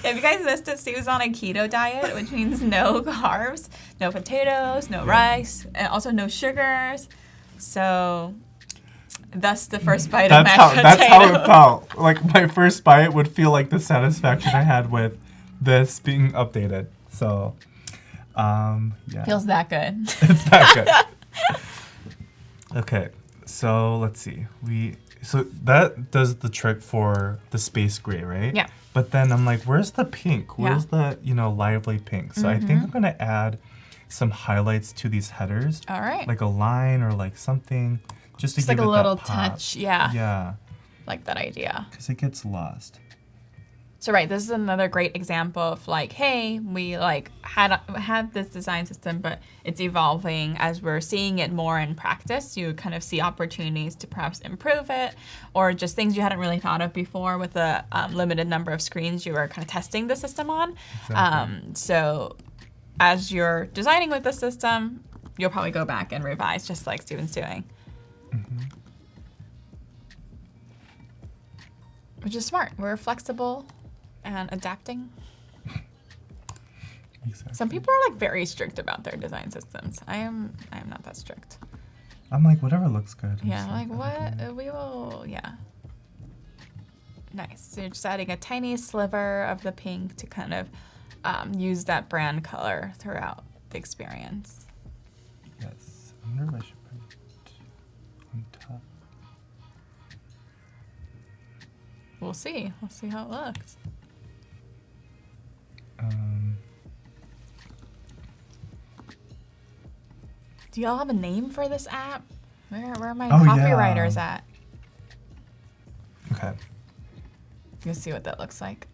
If you guys missed it, Sue's on a keto diet, which means no carbs, no potatoes, no rice, and also no sugars. So that's the first bite of mashed potatoes. That's how it felt. Like my first bite would feel like the satisfaction I had with this being updated. So, yeah. Feels that good. It's that good. Okay, so let's see. So that does the trick for the space gray, right? Yeah. But then I'm like, where's the pink? Where's the, lively pink? So I think I'm gonna add some highlights to these headers. All right. Like a line or like something, just to give like it a little that pop. touch. Yeah. Yeah. Like that idea. Because it gets lost. So right, this is another great example of like, hey, we like had this design system, but it's evolving as we're seeing it more in practice. You kind of see opportunities to perhaps improve it, or just things you hadn't really thought of before with the limited number of screens you were kind of testing the system on. Exactly. So as you're designing with the system, you'll probably go back and revise, just like Steven's doing. Mm-hmm. Which is smart. We're flexible and adapting. Exactly. Some people are like very strict about their design systems. I am not that strict. I'm like, whatever looks good. Yeah, like what? We will, yeah. Nice. So you're just adding a tiny sliver of the pink to kind of use that brand color throughout the experience. Yes. I wonder if I should put it on top. We'll see. We'll see how it looks. Do y'all have a name for this app? Where are my copywriters at? Okay. You'll see what that looks like.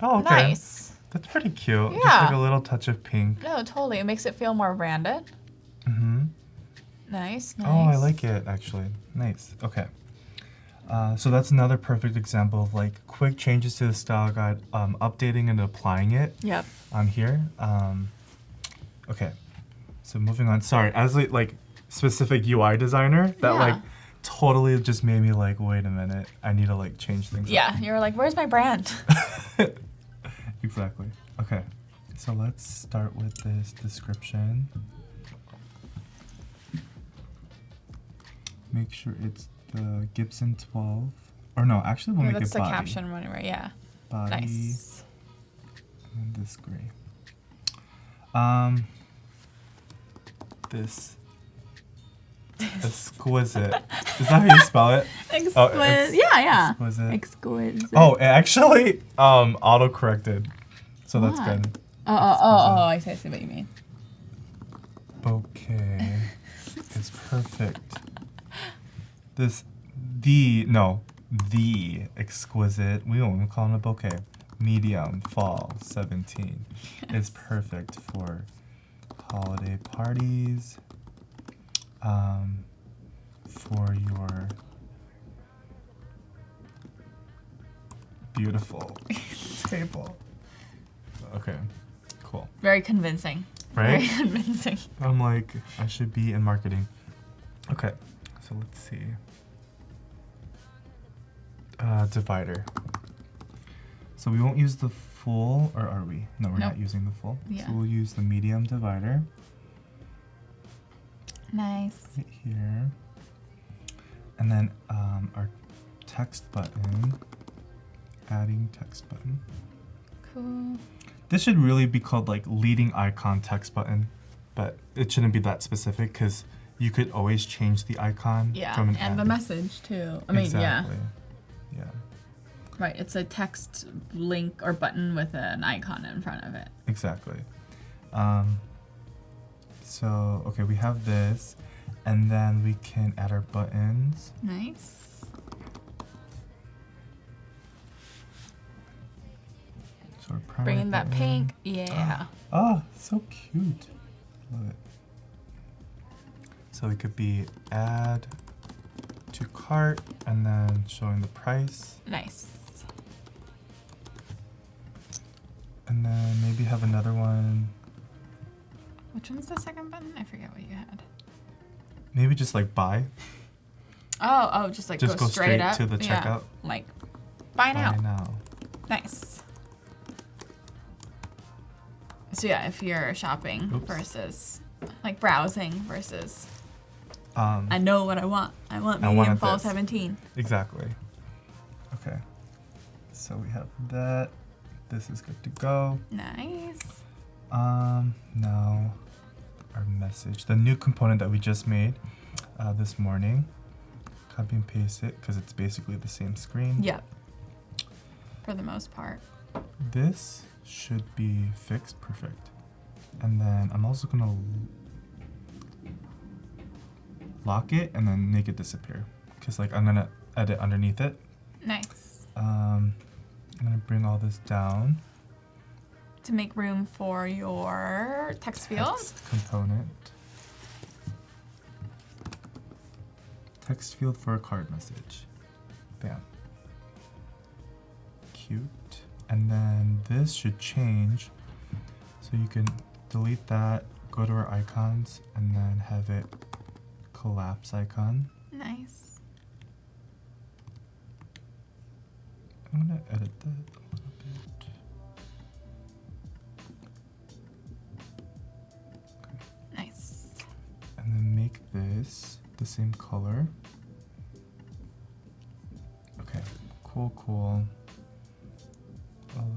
Oh, okay. Nice. That's pretty cute. Yeah. Just like a little touch of pink. No, totally. It makes it feel more branded. Mm-hmm. Nice. Oh, I like it, actually. Nice. Okay. So that's another perfect example of like quick changes to the style guide, updating and applying it. Yep. On here. Okay. So moving on. Sorry, as like specific UI designer, that like totally just made me like, wait a minute, I need to like change things. Yeah, you were like, where's my brand? Exactly. Okay. So let's start with this description. Make sure it's the Gibson 12. Or no, actually we'll make it that's the body. caption one, right? Yeah. Body. Nice. And this gray. This exquisite. Is that how you spell it? Exquisite. Yeah. Exquisite. Exquisite. Oh, it actually auto corrected. So that's good. Oh, I see what you mean. Bouquet is perfect. The exquisite, we won't call it a bouquet, medium fall 17 is perfect for holiday parties, for your beautiful table. Okay, cool. Very convincing. Right? Very convincing. I'm like, I should be in marketing. Okay, so let's see. Divider. So we won't use the full, or are we? No, we're not using the full. Yeah. So we'll use the medium divider. Nice. Right here. And then our text button. Adding text button. Cool. This should really be called like leading icon text button, but it shouldn't be that specific because you could always change the icon from an and the ad. message too. I mean, Exactly. Yeah. Right, it's a text link or button with an icon in front of it. Exactly. So, okay, we have this, and then we can add our buttons. Nice. So our primary Bringing that button. pink. Yeah. Oh, so cute. Love it. So it could be add to cart, and then showing the price. Nice. And then maybe have another one. Which one's the second button? I forget what you had. Maybe just like buy. Just like Just go go straight up to the Yeah. checkout. Like buy now. Buy now. Nice. So yeah, if you're shopping Oops. versus like browsing versus Um, I know what I want. I want I medium wanted fall this. 17. Exactly. Okay. So we have that. This is good to go. Nice. Now our message, the new component that we just made this morning. Copy and paste it because it's basically the same screen. Yep. For the most part. This should be fixed. Perfect. And then I'm also gonna lock it and then make it disappear because like I'm gonna edit underneath it. Nice. I'm gonna bring all this down. To make room for your text field. Text component. Text field for a card message. Bam. Cute. And then this should change. So you can delete that, go to our icons, and then have it collapse icon. Nice. I'm gonna edit that a little bit. Nice. And then make this the same color. Okay, cool. All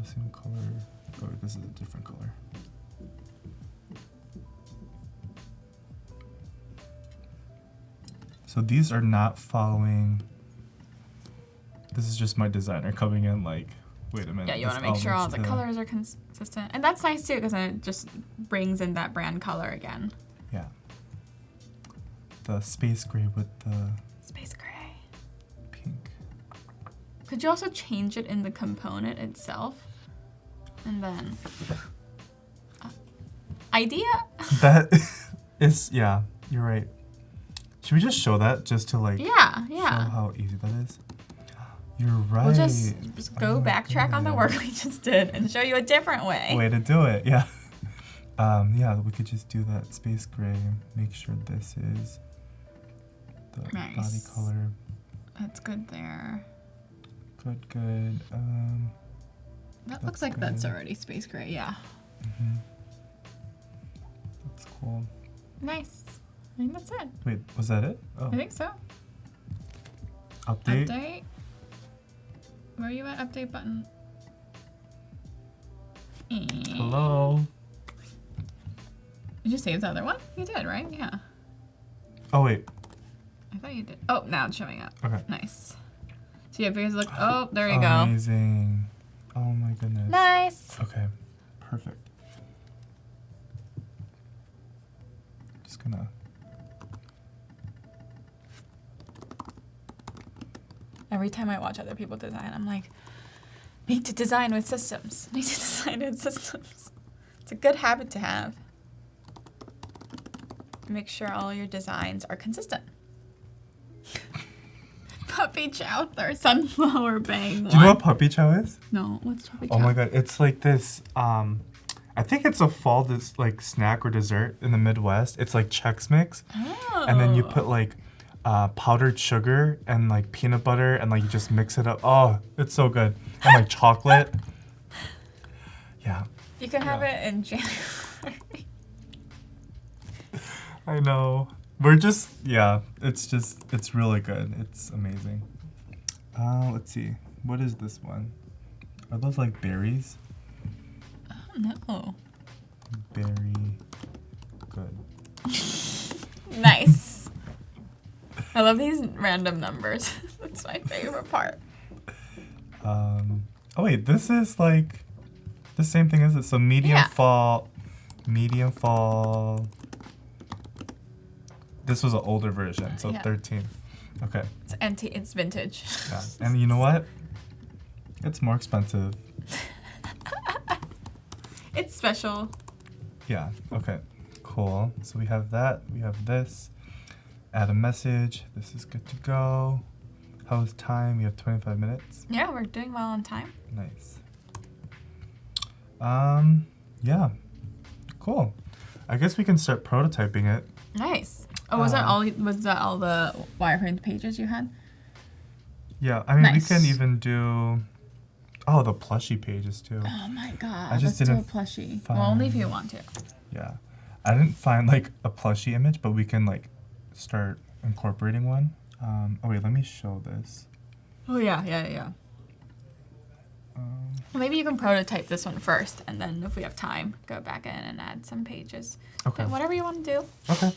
the same color. Oh, this is a different color. So these are not following. This is just my designer coming in like, wait a minute. Yeah, you want to make sure all the colors are consistent. And that's nice too because then it just brings in that brand color again. Yeah. The space gray with the Space gray. pink. Could you also change it in the component itself? And then... idea? That is, yeah, you're right. Should we just show that just to like Yeah. show how easy that is? You're right. We'll just go Oh my backtrack on the work we just did and show you a different way. Way to do it, yeah. Yeah, we could just do that space gray. Make sure this is the Nice. body color. That's good there. Good. That looks That's like that's good. already space gray, yeah. That's cool. Nice. I think that's it. Wait, was that it? Oh, I think so. update. Update. Where are you at? Update button. Hello. Did you save the other one? You did, right? Yeah. Oh wait. I thought you did. Oh, now it's showing up. Okay. Nice. So yeah, because look. Oh, there you go. Amazing. Oh my goodness. Nice. Okay. Perfect. Just gonna. Every time I watch other people design, I'm like, need to design with systems. Need to design with systems. It's a good habit to have. Make sure all your designs are consistent. Puppy chowder, sunflower bang. Do you know what puppy chow is? No, what's puppy chow? Oh my god, it's like this. I think it's a fall like snack or dessert in the Midwest. It's like Chex Mix, Oh. and then you put like powdered sugar and like peanut butter, and like you just mix it up. Oh, it's so good. And like chocolate. Yeah. You can have it in January. I know. We're just, yeah, it's really good. It's amazing. Let's see. What is this one? Are those like berries? Oh no. Berry good. Nice. I love these random numbers. That's my favorite part. Oh wait, this is like the same thing as it. So medium fall. This was an older version, so 13. Okay. It's vintage. Yeah. And you know what? It's more expensive. It's special. Yeah. Okay. Cool. So we have that. We have this. Add a message. This is good to go. How's time? We have 25 minutes. Yeah, we're doing well on time. Nice. Yeah. Cool. I guess we can start prototyping it. Nice. Oh, was that all the wireframe pages you had? Yeah, I mean, Nice. we can even do, the plushie pages too. Oh my god, I just let's do a didn't plushie. Well, only if you find- want to. Yeah. I didn't find like a plushie image, but we can like start incorporating one. Oh wait, let me show this. Oh yeah. Well, maybe you can prototype this one first, and then if we have time, go back in and add some pages. Okay. But whatever you want to do. Okay.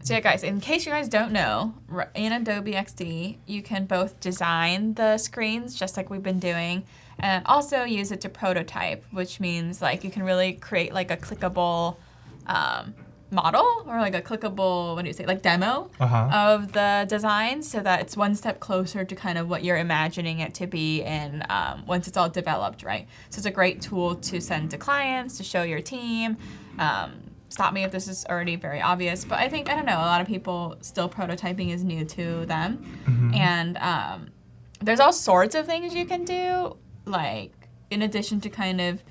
So yeah, guys, in case you guys don't know, in Adobe XD, you can both design the screens just like we've been doing, and also use it to prototype, which means like you can really create like a clickable model or like a clickable, what do you say, like demo of the design, so that it's one step closer to kind of what you're imagining it to be in once it's all developed, right? So it's a great tool to send to clients, to show your team. Stop me if this is already very obvious, but I don't know, a lot of people still prototyping is new to them. And there's all sorts of things you can do, like in addition to kind of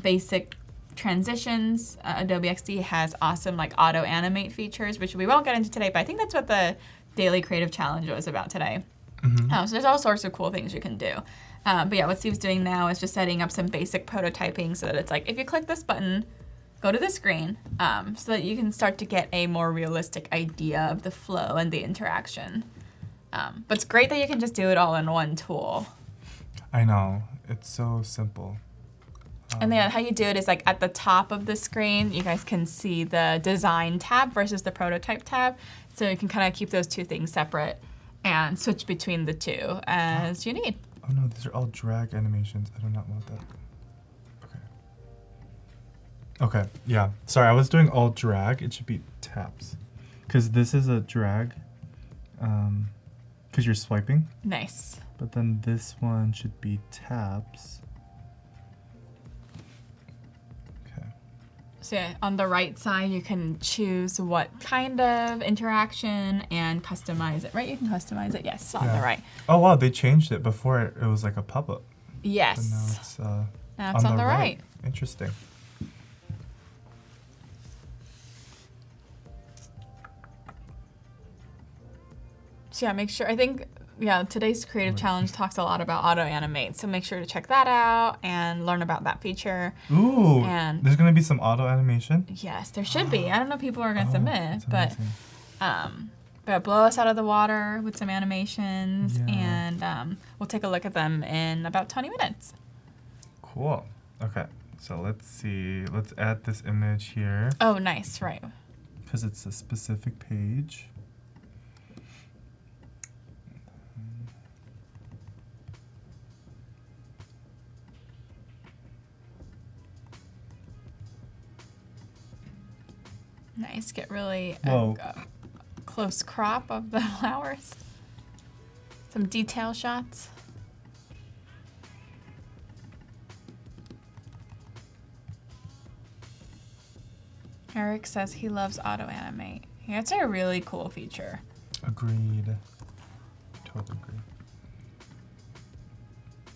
basic transitions, Adobe XD has awesome like auto animate features, which we won't get into today, but I think that's what the Daily Creative Challenge was about today. So there's all sorts of cool things you can do. But yeah, what Steve's doing now is just setting up some basic prototyping so that it's like, if you click this button, go to the screen, so that you can start to get a more realistic idea of the flow and the interaction. But it's great that you can just do it all in one tool. I know, it's so simple. And then how you do it is like at the top of the screen, you guys can see the design tab versus the prototype tab. So you can kind of keep those two things separate and switch between the two as you need. Oh no, these are all drag animations. I do not want that. Okay, yeah. Sorry, I was doing all drag. It should be taps. Because this is a drag, because you're swiping. Nice. But then this one should be taps. Okay. So yeah, on the right side, you can choose what kind of interaction and customize it, right? You can customize it, yes, on the right. Oh wow, they changed it. Before it was like a pop-up. Yes. But now it's on the right. Interesting. So yeah, make sure, today's creative challenge talks a lot about auto animate. So make sure to check that out and learn about that feature. Ooh, and there's gonna be some auto animation? Yes, there should be. I don't know if people are gonna submit, but blow us out of the water with some animations, and we'll take a look at them in about 20 minutes. Cool. Okay, so let's see. Let's add this image here. Oh, nice, right. Because it's a specific page. Nice, get really a close crop of the flowers. Some detail shots. Eric says he loves auto animate. Yeah, it's a really cool feature. Agreed. Totally agree.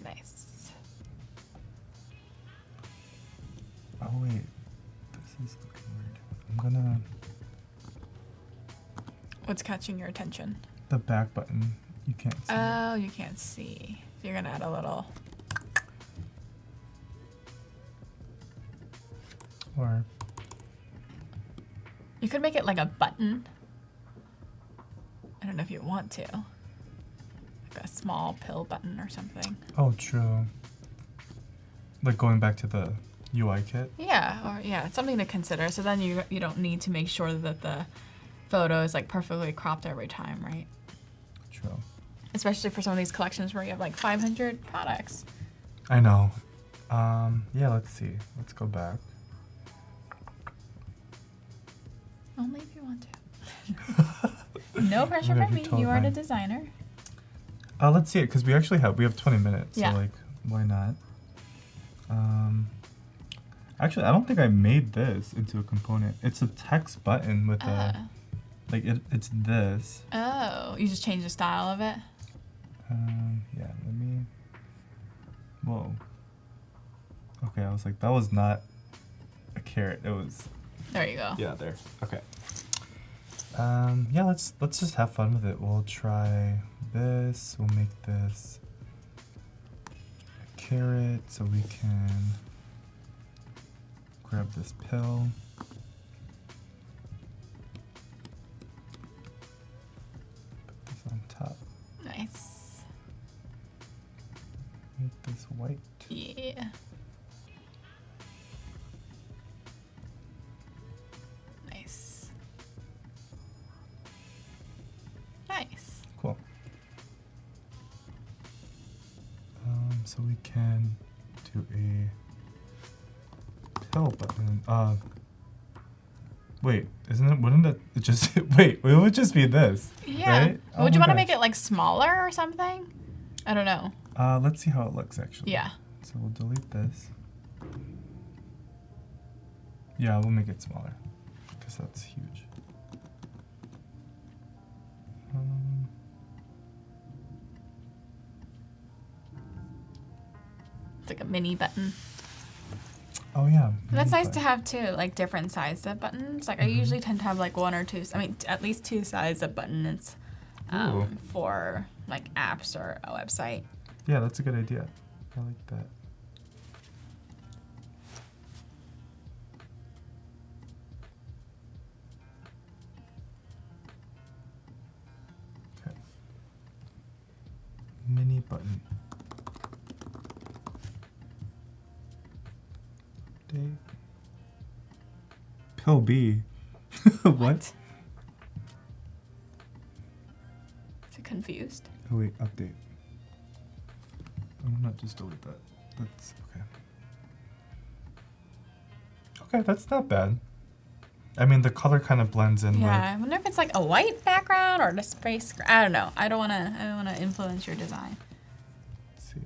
Nice. Oh wait, this is looking weird. I'm gonna... What's catching your attention? The back button. You can't see. Oh, you can't see. So you're gonna add a little... Or... You could make it like a button. I don't know if you want to. Like a small pill button or something. Oh, true. Like going back to the UI kit? Yeah, it's something to consider. So then you don't need to make sure that the photo is like perfectly cropped every time, right? True. Especially for some of these collections where you have like 500 products. I know. Yeah, let's see. Let's go back. Only if you want to. No pressure from me. You are the designer. Let's see it because we have 20 minutes. Yeah. So like, why not? Actually, I don't think I made this into a component. It's a text button with it's this. Oh, you just changed the style of it? Yeah, let me... Whoa. Okay, I was like, that was not a carrot. It was There you go. Yeah, there. Okay. Yeah, let's just have fun with it. We'll try this. We'll make this a carrot so we can grab this pill. Put this on top. Nice. Make this white. Yeah. Nice. Nice. Cool. So we can do a pill button. Wait, wouldn't it just, wait, it would just be this, Yeah. right? Oh Would you my want to make gosh. it like smaller or something? I don't know. Let's see how it looks actually. Yeah. So we'll delete this. Yeah, we'll make it smaller because that's huge. It's like a mini button. Oh yeah. That's mini nice to button. have too, like different sizes of buttons. Like I usually tend to have like one or two, I mean at least two sizes of buttons Ooh. for like apps or a website. Yeah, that's a good idea. I like that. Okay. Mini button. Update. Pill B. What? Is it confused? Oh wait, update. I'm not just delete that. That's okay. Okay, that's not bad. I mean, the color kind of blends in Yeah, I wonder if it's like a white background or a space. I don't know. I don't wanna influence your design. Let's see.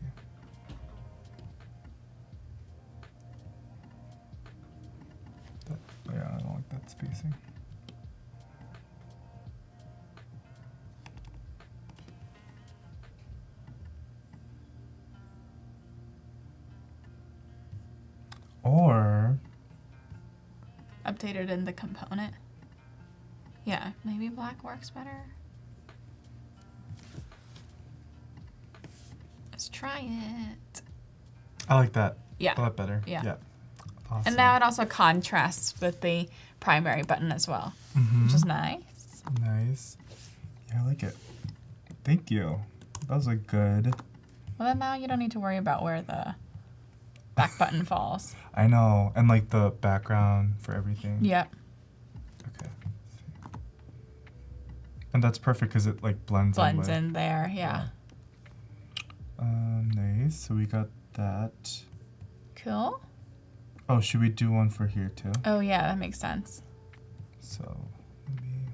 That, yeah, I don't like that spacing. Or Updated in the component. Yeah, maybe black works better. Let's try it. I like that. Yeah. A lot better. Yeah. Yeah. Awesome. And now it also contrasts with the primary button as well, Mhm. which is nice. Nice. Yeah, I like it. Thank you. That was a good. Well, then now you don't need to worry about where the back button falls. I know, and like the background for everything. Yep. Okay. And that's perfect because it like blends Blends with. in there, yeah. Nice. So we got that. Cool. Oh, should we do one for here too? Oh, yeah, that makes sense. So maybe.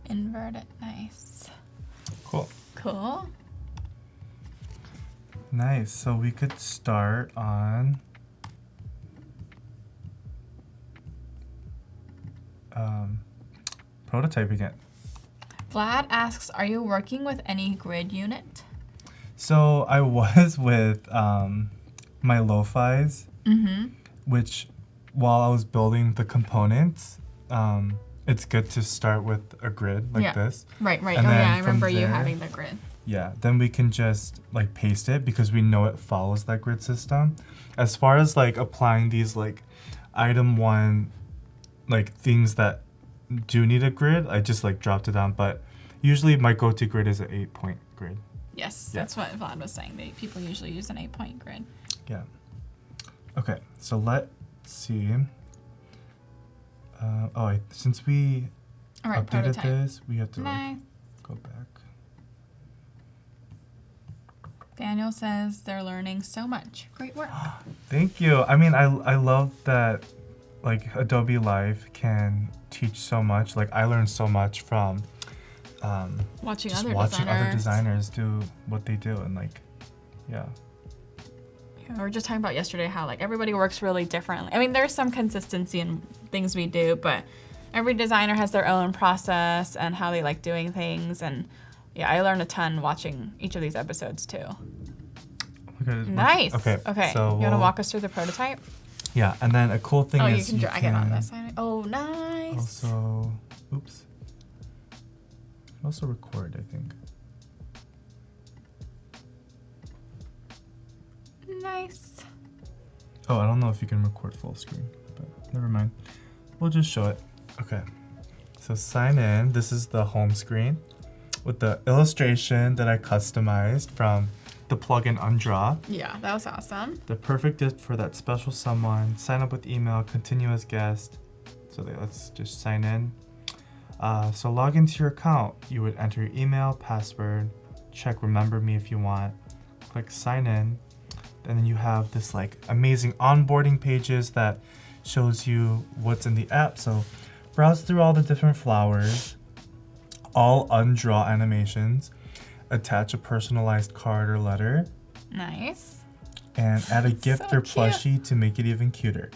Invert it, nice. Cool. Cool. Nice. So we could start on prototyping it. Vlad asks, are you working with any grid unit? So I was with my lo-fis, Mm-hmm. which while I was building the components, it's good to start with a grid like Yeah. this. Right, right. And Oh, then yeah, I from remember you there- having the grid. Yeah, then we can just like paste it because we know it follows that grid system. As far as like applying these like item one like things that do need a grid, I just like dropped it down. But usually my go-to grid is an 8-point grid. Yes, Yeah. that's what Vlad was saying. People usually use an 8-point grid. Yeah. Okay, so let's see. Since we All right, updated prototype. this, we have to like, Nice. go back. Daniel says they're learning so much. Great work. Thank you. I mean, I love that like Adobe Live can teach so much. Like I learned so much from Watching just other watching designers. other designers do what they do, and like, yeah. We were just talking about yesterday how like everybody works really differently. I mean, there's some consistency in things we do, but every designer has their own process and how they like doing things. And yeah, I learned a ton watching each of these episodes too. Nice. Okay. So you want to we'll- walk us through the prototype? Yeah, and then a cool thing Oh, is you can drag it on this side. Oh, nice. Also, oops. You can also record, I think. Nice. Oh, I don't know if you can record full screen, but never mind. We'll just show it. Okay. So sign in. This is the home screen with the illustration that I customized from the plugin Undraw. Yeah, that was awesome. The perfect gift for that special someone. Sign up with email, continue as guest. So let's just sign in. So log into your account. You would enter your email, password, check remember me if you want. Click sign in. And then you have this like amazing onboarding pages that shows you what's in the app. So browse through all the different flowers, all Undraw animations, attach a personalized card or letter, Nice. and add a gift So or cute. plushie to make it even cuter.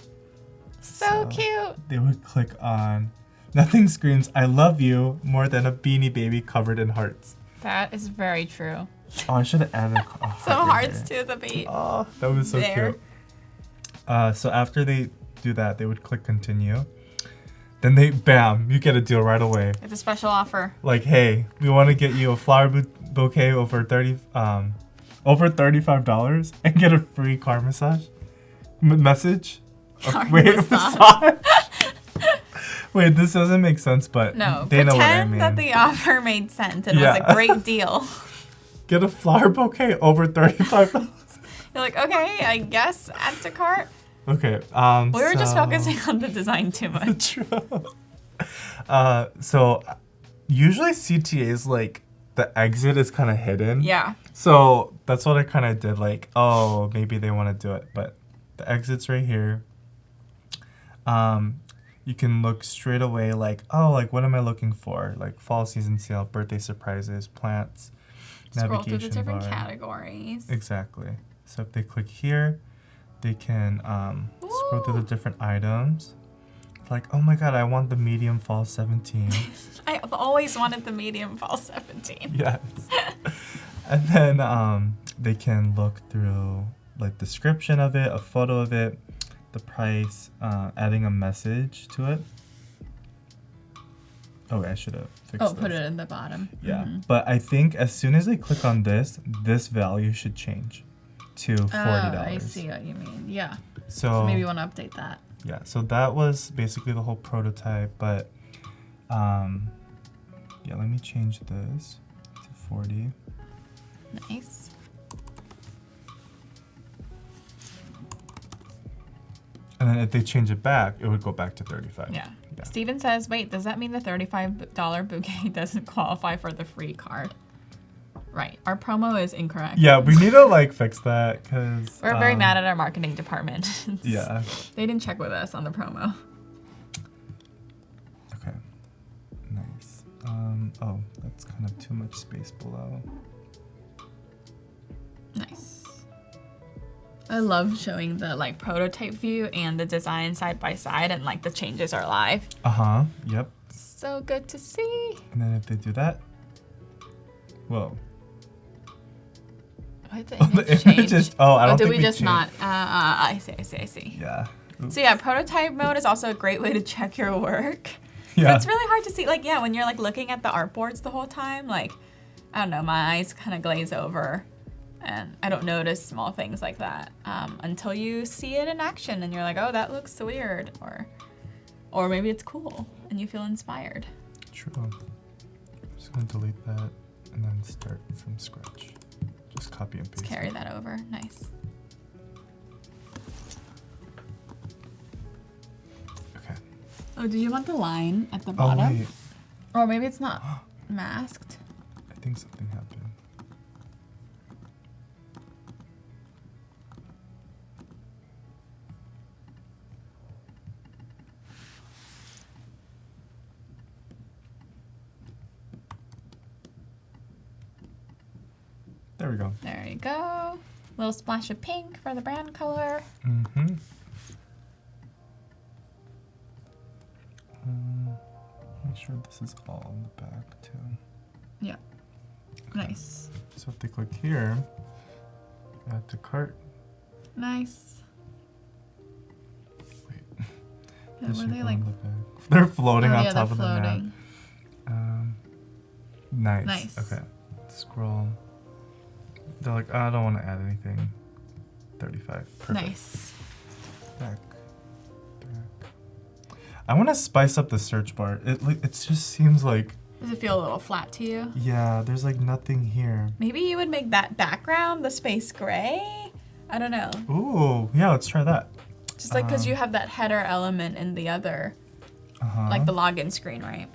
So cute. They would click on nothing screams I love you more than a Beanie Baby covered in hearts. That is very true. Oh, I should have added a heart So right hearts here. to the beat. Oh, that was so There. cute. So after they do that, they would click continue. Then they, bam, you get a deal right away. It's a special offer. Like, hey, we want to get you a flower bouquet over $35 and get a free car massage. Message? Car Wait, massage. Wait, this doesn't make sense, but No, they know what I pretend mean. that the offer made sense and was Yeah. a great deal. Get a flower bouquet over $35. You're like, okay, I guess add to cart. Okay. We were just so- focusing on the design too much. True. So usually CTAs like the exit is kind of hidden. Yeah. So that's what I kind of did. Like, oh, maybe they want to do it, but the exit's right here. You can look straight away like, oh, like what am I looking for? Like fall season sale, birthday surprises, plants, Scroll through the navigation different bar. categories. Exactly. So if they click here, they can scroll through the different items. Like, oh my god, I want the medium fall 17. I've always wanted the medium fall 17. Yes. And then they can look through like description of it, a photo of it, the price, adding a message to it. Oh, I should have fixed Oh, this. put it in the bottom. Yeah, but I think as soon as they click on this value should change to $40. Oh, I see what you mean. Yeah. So Maybe you want to update that. yeah, so that was basically the whole prototype, but yeah, let me change this to 40. Nice. And then if they change it back, it would go back to 35. Yeah. Yeah. Steven says, wait, does that mean the $35 bouquet doesn't qualify for the free card? Right. Our promo is incorrect. Yeah, we need to like fix that because We're very mad at our marketing department. Yeah. They didn't check with us on the promo. Okay. Nice. Oh, that's kind of too much space below. Nice. I love showing the like prototype view and the design side by side and like the changes are live. Uh-huh. Yep. So good to see. And then if they do that, whoa. Why did the The image image change? is- oh, I don't did think we we just changed. not? I see. Yeah. Oops. So yeah, prototype mode is also a great way to check your work. Yeah. It's really hard to see, like, yeah, when you're like looking at the artboards the whole time, like, I don't know, my eyes kind of glaze over and I don't notice small things like that until you see it in action and you're like, oh, that looks so weird, or maybe it's cool and you feel inspired. True. I'm just gonna delete that and then start from scratch. Just copy and paste. Let's carry that over. Nice. Okay. Oh, do you want the line at the Oh bottom? wait, Or maybe it's not masked. I think something happened. There we go. There you go. Little splash of pink for the brand color. Mm-hmm. Make sure this is all on the back too. Yeah. Nice. So if they click here, add to cart. Nice. Wait. Yeah, This were should they go like? on the back. They're floating Oh, on yeah, top they're of the map. floating. Nice. Nice. Okay. Scroll. They're like, I don't want to add anything. 35. Perfect. Nice. Back. I want to spice up the search bar. It just seems like, Does it feel a little flat to you? yeah, there's like nothing here. Maybe you would make that background the space gray? I don't know. Ooh, yeah, let's try that. Just like because you have that header element in the other, like the login screen, right?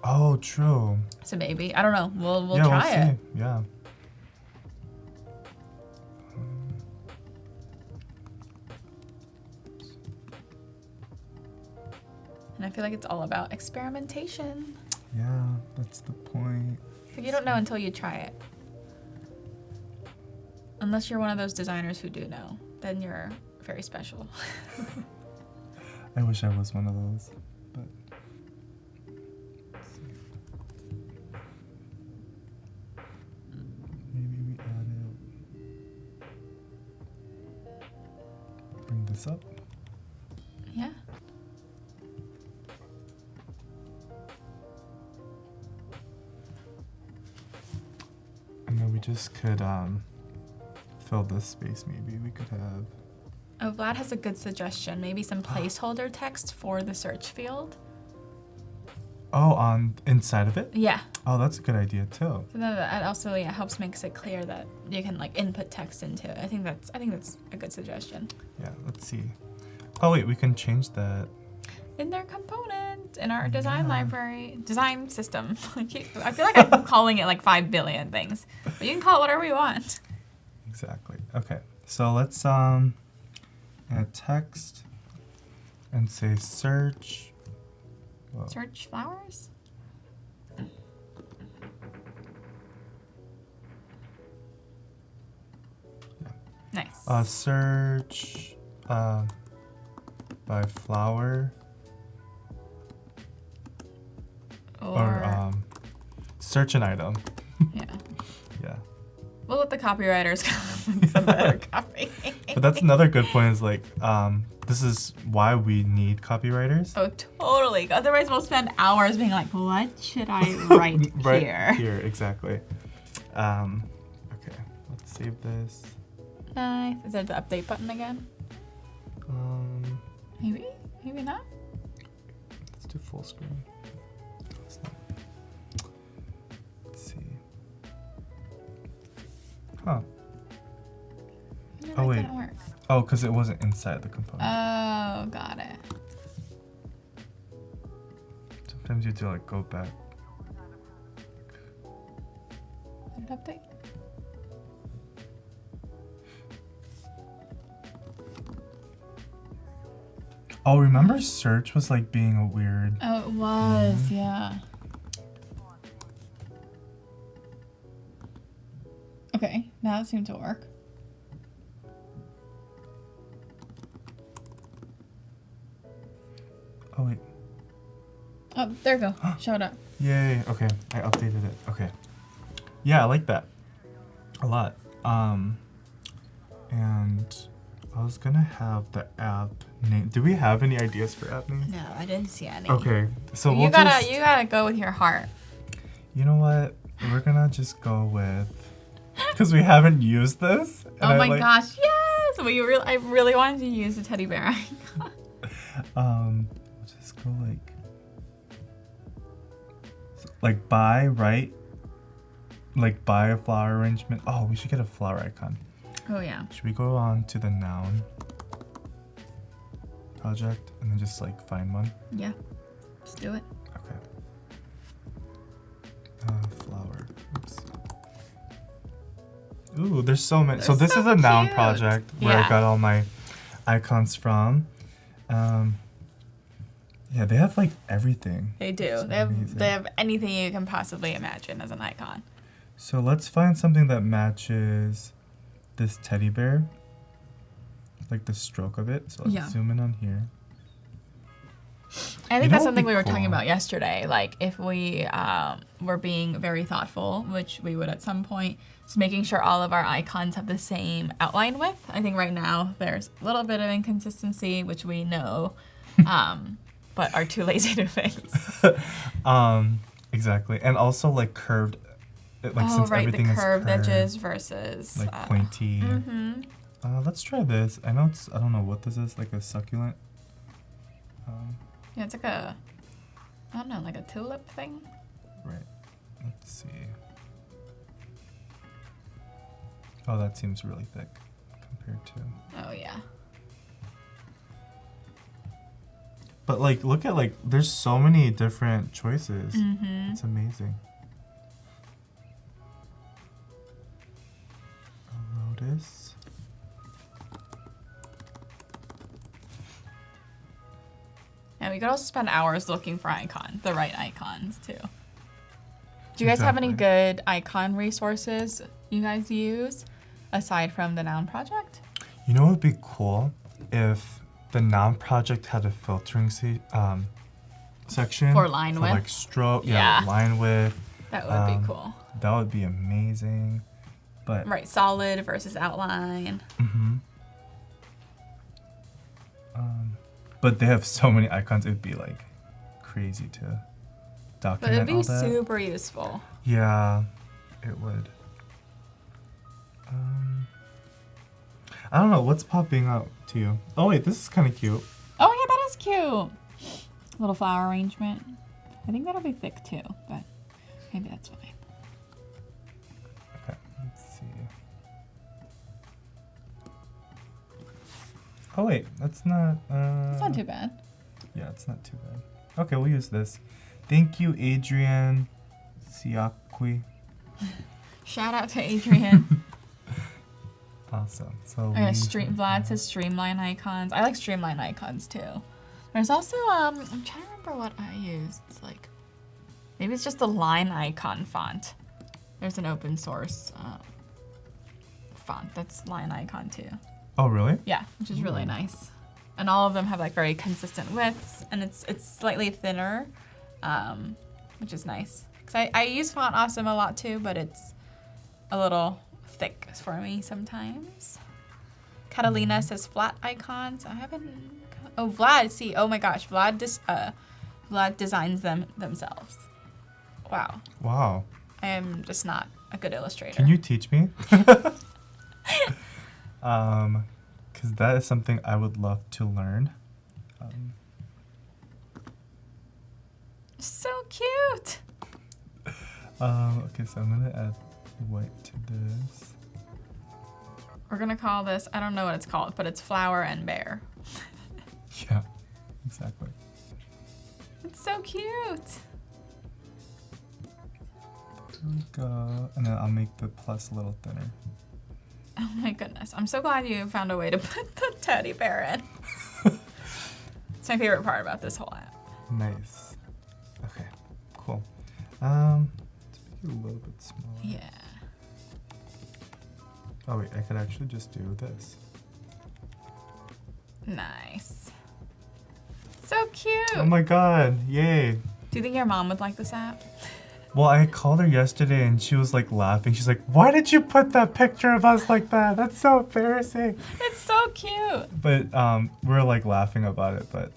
Oh, true. So maybe, I don't know. We'll Yeah, try we'll it. see. Yeah. And I feel like it's all about experimentation. Yeah, that's the point. Like you don't know until you try it. Unless you're one of those designers who do know, then you're very special. I wish I was one of those, but let's see. Maybe we add it. Bring this up. Yeah. And then we just could fill this space. Maybe we could have. Oh, Vlad has a good suggestion. Maybe some placeholder text for the search field. Oh, on inside of it? Yeah. Oh, that's a good idea too. So then that also helps makes it clear that you can like input text into it. I think that's a good suggestion. Yeah, let's see. Oh wait, we can change that. In their component, in our design library, design system. I feel like I'm calling it like 5 billion things, but you can call it whatever you want. Exactly. Okay, so let's add text and say search. Whoa. Search flowers. Yeah. Nice. Search by flower or search an item. Yeah. Yeah. We'll let the copywriters come with some better copy. But that's another good point is like, this is why we need copywriters. Oh, totally. Otherwise, we'll spend hours being like, what should I write Right here? here, exactly. Okay, let's save this. Nice. Is there the update button again? Maybe? Maybe not? Let's do full screen. Let's not. Let's see. Huh. No, Oh, that wait. didn't work. Oh, because it wasn't inside the component. Oh, got it. Sometimes you have to like go back. Did it update? Oh, remember search was like being a weird. Oh, it was, yeah. Okay, now it seemed to work. Oh wait. Oh, there you go. Showed up. Yay. Okay, I updated it. Okay. Yeah, I like that a lot. And I was gonna have the app name. Do we have any ideas for app names? No, I didn't see any. Okay, so you we'll gotta go with your heart. You know what? We're gonna just go with because we haven't used this. And Oh my gosh, yes! Well, I really wanted to use the teddy bear icon. We'll just go like buy, right? Like buy a flower arrangement. Oh, we should get a flower icon. Oh yeah. Should we go on to the noun project and then just like find one? Yeah. Let's do it. Okay. Flower. Oops. Ooh, there's so many. So this so is a noun cute. project where I Yeah. got all my icons from. Yeah, they have like everything. They do. It's They have amazing. they have anything you can possibly imagine as an icon. So let's find something that matches this teddy bear, like the stroke of it. So let's zoom in on here. I think that's something we were talking about yesterday. Like if we were being very thoughtful, which we would at some point, just making sure all of our icons have the same outline width. I think right now there's a little bit of inconsistency, which we know, but are too lazy to fix. Exactly. And also like curved, like since everything the is curved curved, edges versus like pointy. Let's try this. I know I don't know what this is, like a succulent. Yeah, it's like a, I don't know, like a tulip thing. Right. Let's see. Oh, that seems really thick compared to. Oh yeah. But like, look at like, there's so many different choices. It's amazing. A lotus. And we could also spend hours looking for the right icons too. Do you guys have any good icon resources you guys use aside from the Noun project? You know what would be cool if the Noun project had a filtering section For line width? like stroke, line width. That would be cool. That would be amazing. But right, solid versus outline. But they have so many icons, it'd be like crazy to document. But it'd be all that. super useful. Yeah, it would. I don't know what's popping up to you. Oh wait, this is kind of cute. Oh yeah, that is cute. Little flower arrangement. I think that'll be thick too, but maybe that's fine. Okay, let's see. Oh wait, that's not. It's not too bad. Yeah, it's not too bad. Okay, we'll use this. Thank you, Adrian Siakwi. Shout out to Adrian. Awesome. So Vlad says streamline icons. I like streamline icons too. There's also I'm trying to remember what I used. It's like maybe it's just the line icon font. There's an open source font that's line icon too. Oh really? Yeah, which is really nice. And all of them have like very consistent widths, and it's slightly thinner, which is nice. Cause I use Font Awesome a lot too, but it's a little thick for me sometimes. Catalina says flat icons. I haven't. Oh, Vlad. See. Oh my gosh, Vlad designs them themselves. Wow. Wow. I am just not a good illustrator. Can you teach me? Because that is something I would love to learn. So cute. Okay, so I'm gonna add white to this. We're gonna call this, I don't know what it's called, but it's flower and bear. Yeah, exactly. It's so cute. There we go. And then I'll make the plus a little thinner. Oh my goodness. I'm so glad you found a way to put the teddy bear in. It's my favorite part about this whole app. Nice. Okay, cool. Let's make it a little bit smaller. Yeah. Oh wait, I could actually just do this. Nice. So cute. Oh my god, yay. Do you think your mom would like this app? Well, I called her yesterday and she was like laughing. She's like, why did you put that picture of us like that? That's so embarrassing. It's so cute. But we're like laughing about it, but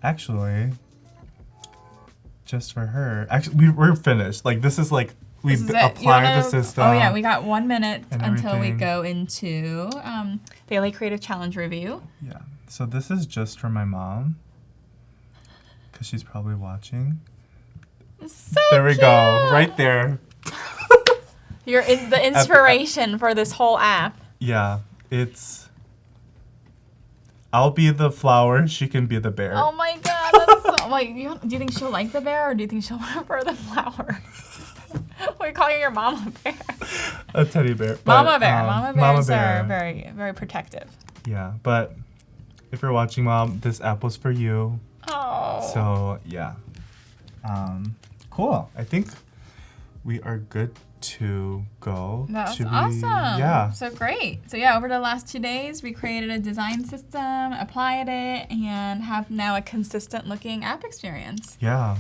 actually, just for her, actually we're finished. Like this is like, we've applied the system. Oh yeah, we got 1 minute until we everything. go into Daily Creative Challenge review. Yeah, so this is just for my mom, because she's probably watching. So There we cute. go, right there. You're the inspiration for this whole app. Yeah, I'll be the flower, she can be the bear. Oh my god, that's so, like, do you think she'll like the bear or do you think she'll prefer the flower? We're calling your mama bear. A teddy bear. Mama But, bear. Mama bears bear. are very, very protective. Yeah, but if you're watching, Mom, this app was for you. Oh. So, yeah. Cool. I think we are good to go. That's Should we- awesome. Yeah. So great. So yeah, over the last 2 days, we created a design system, applied it, and have now a consistent looking app experience. Yeah.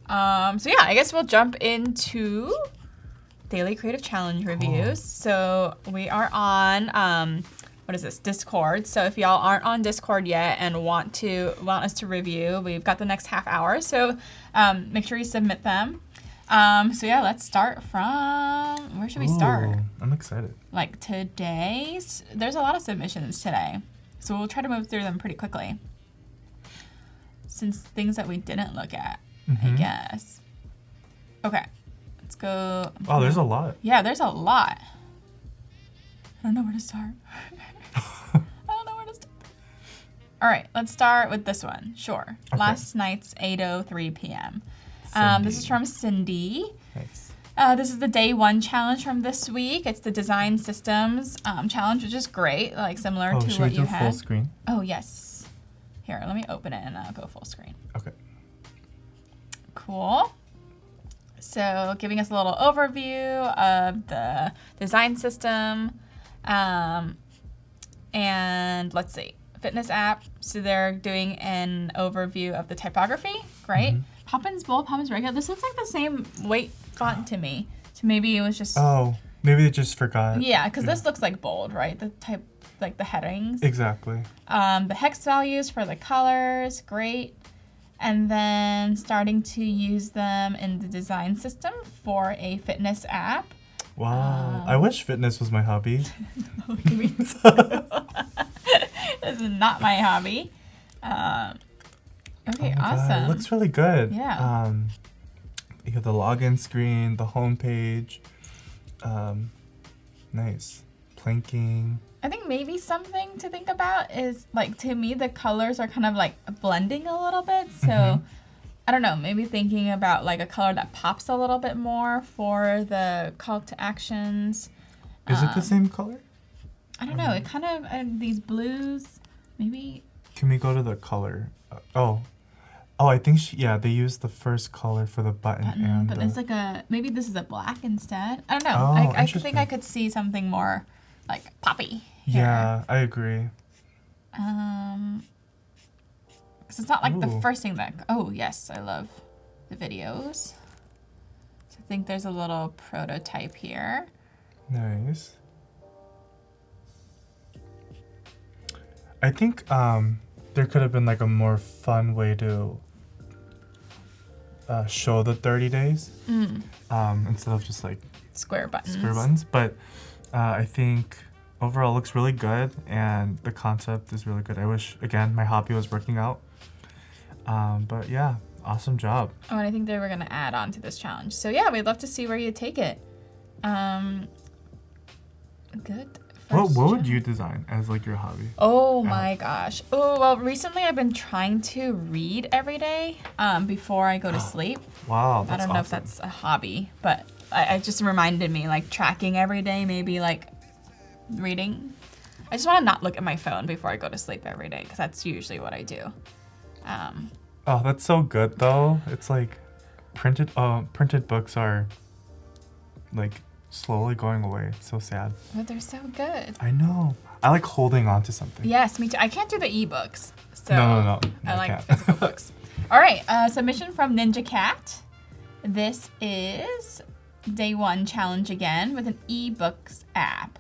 So yeah, I guess we'll jump into daily creative challenge reviews. So we are on what is this, Discord. So if y'all aren't on Discord yet and want us to review, we've got the next half hour. So make sure you submit them. So yeah, let's start from, where should we start? Ooh, I'm excited. Like today's, there's a lot of submissions today. So we'll try to move through them pretty quickly. Since things that we didn't look at, I guess. Okay, let's go. Wow, there's a lot. Yeah, there's a lot. I don't know where to start. I don't know where to start. All right, let's start with this one. Sure. Okay. Last night's 8:03 p.m. This is from Cindy. Nice. This is the day 1 challenge from this week. It's the design systems challenge, which is great, like similar to should what we you do had. full screen? Oh, yes. Here, let me open it and I'll go full screen. Okay. Cool. So giving us a little overview of the design system. And let's see, fitness app. So they're doing an overview of the typography. Great. Poppins bold, Poppins regular. This looks like the same weight font to me. So maybe it was just... Oh, maybe they just forgot. Yeah, because this looks like bold, right? The type, like the headings. Exactly. The hex values for the colors, great. And then starting to use them in the design system for a fitness app. Wow. I wish fitness was my hobby. This is not my hobby. Okay, Oh my awesome. God, it looks really good. Yeah. You have the login screen, the home page. Nice. Planking. I think maybe something to think about is, like, to me, the colors are kind of like blending a little bit. So, I don't know, maybe thinking about like a color that pops a little bit more for the call to actions. Is it the same color? I don't know. It kind of, these blues, maybe. Can we go to the color? Oh, I think they used the first color for the button and But the... it's like maybe this is a black instead. I don't know. Oh, I think interesting. I could see something more like poppy here. Yeah, I agree. Because it's not like the Ooh. first thing that... Oh, yes, I love the videos. So I think there's a little prototype here. Nice. I think there could have been like a more fun way to show the 30 days instead of just like Square buttons. square buttons. But I think overall it looks really good and the concept is really good. I wish, again, my hobby was working out. But yeah, awesome job. Oh, and I think they were going to add on to this challenge. So yeah, we'd love to see where you take it. Good. What would you design as like your hobby? Oh my gosh. Oh, well, recently I've been trying to read every day before I go to sleep. Wow, I that's don't know if awesome. that's a hobby, but it just reminded me, like, tracking every day, maybe like reading. I just want to not look at my phone before I go to sleep every day because that's usually what I do. Oh, that's so good though. It's like printed books are like slowly going away. It's so sad. But they're so good. I know. I like holding on to something. Yes, me too. I can't do the ebooks. So No. I like can't. physical books. All right, submission from Ninja Cat. This is day 1 challenge again with an ebooks app.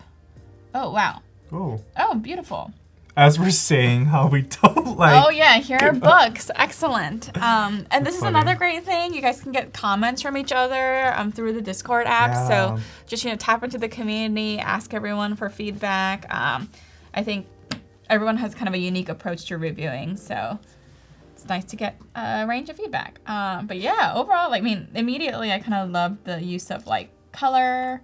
Oh, wow. Oh. Oh, beautiful. As we're saying how we don't like. Oh yeah, here are books. Excellent. And this is funny. another great thing. You guys can get comments from each other through the Discord app. Yeah. So just tap into the community, ask everyone for feedback. I think everyone has kind of a unique approach to reviewing, so it's nice to get a range of feedback. But yeah, overall, I mean, immediately I kind of love the use of like color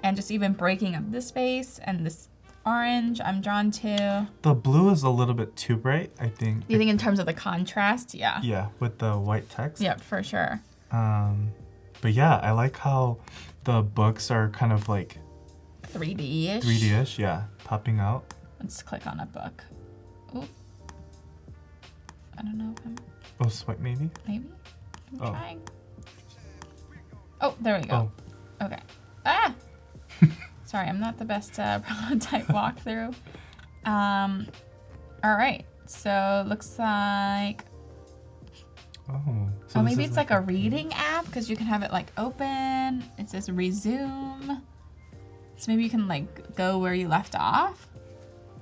and just even breaking up the space and this orange I'm drawn to. The blue is a little bit too bright, I think. You think in terms of the contrast? Yeah. Yeah, with the white text. Yep, for sure. But yeah, I like how the books are kind of like 3D-ish. 3D-ish, yeah, popping out. Let's click on a book. Ooh. I don't know if I'm... Oh, swipe maybe? Maybe? I'm trying. Oh, there we go. Oh. Okay. Sorry, I'm not the best prototype walkthrough. All right. So looks like. Oh. So Maybe it's like a reading app because you can have it like open. It says resume. So maybe you can like go where you left off.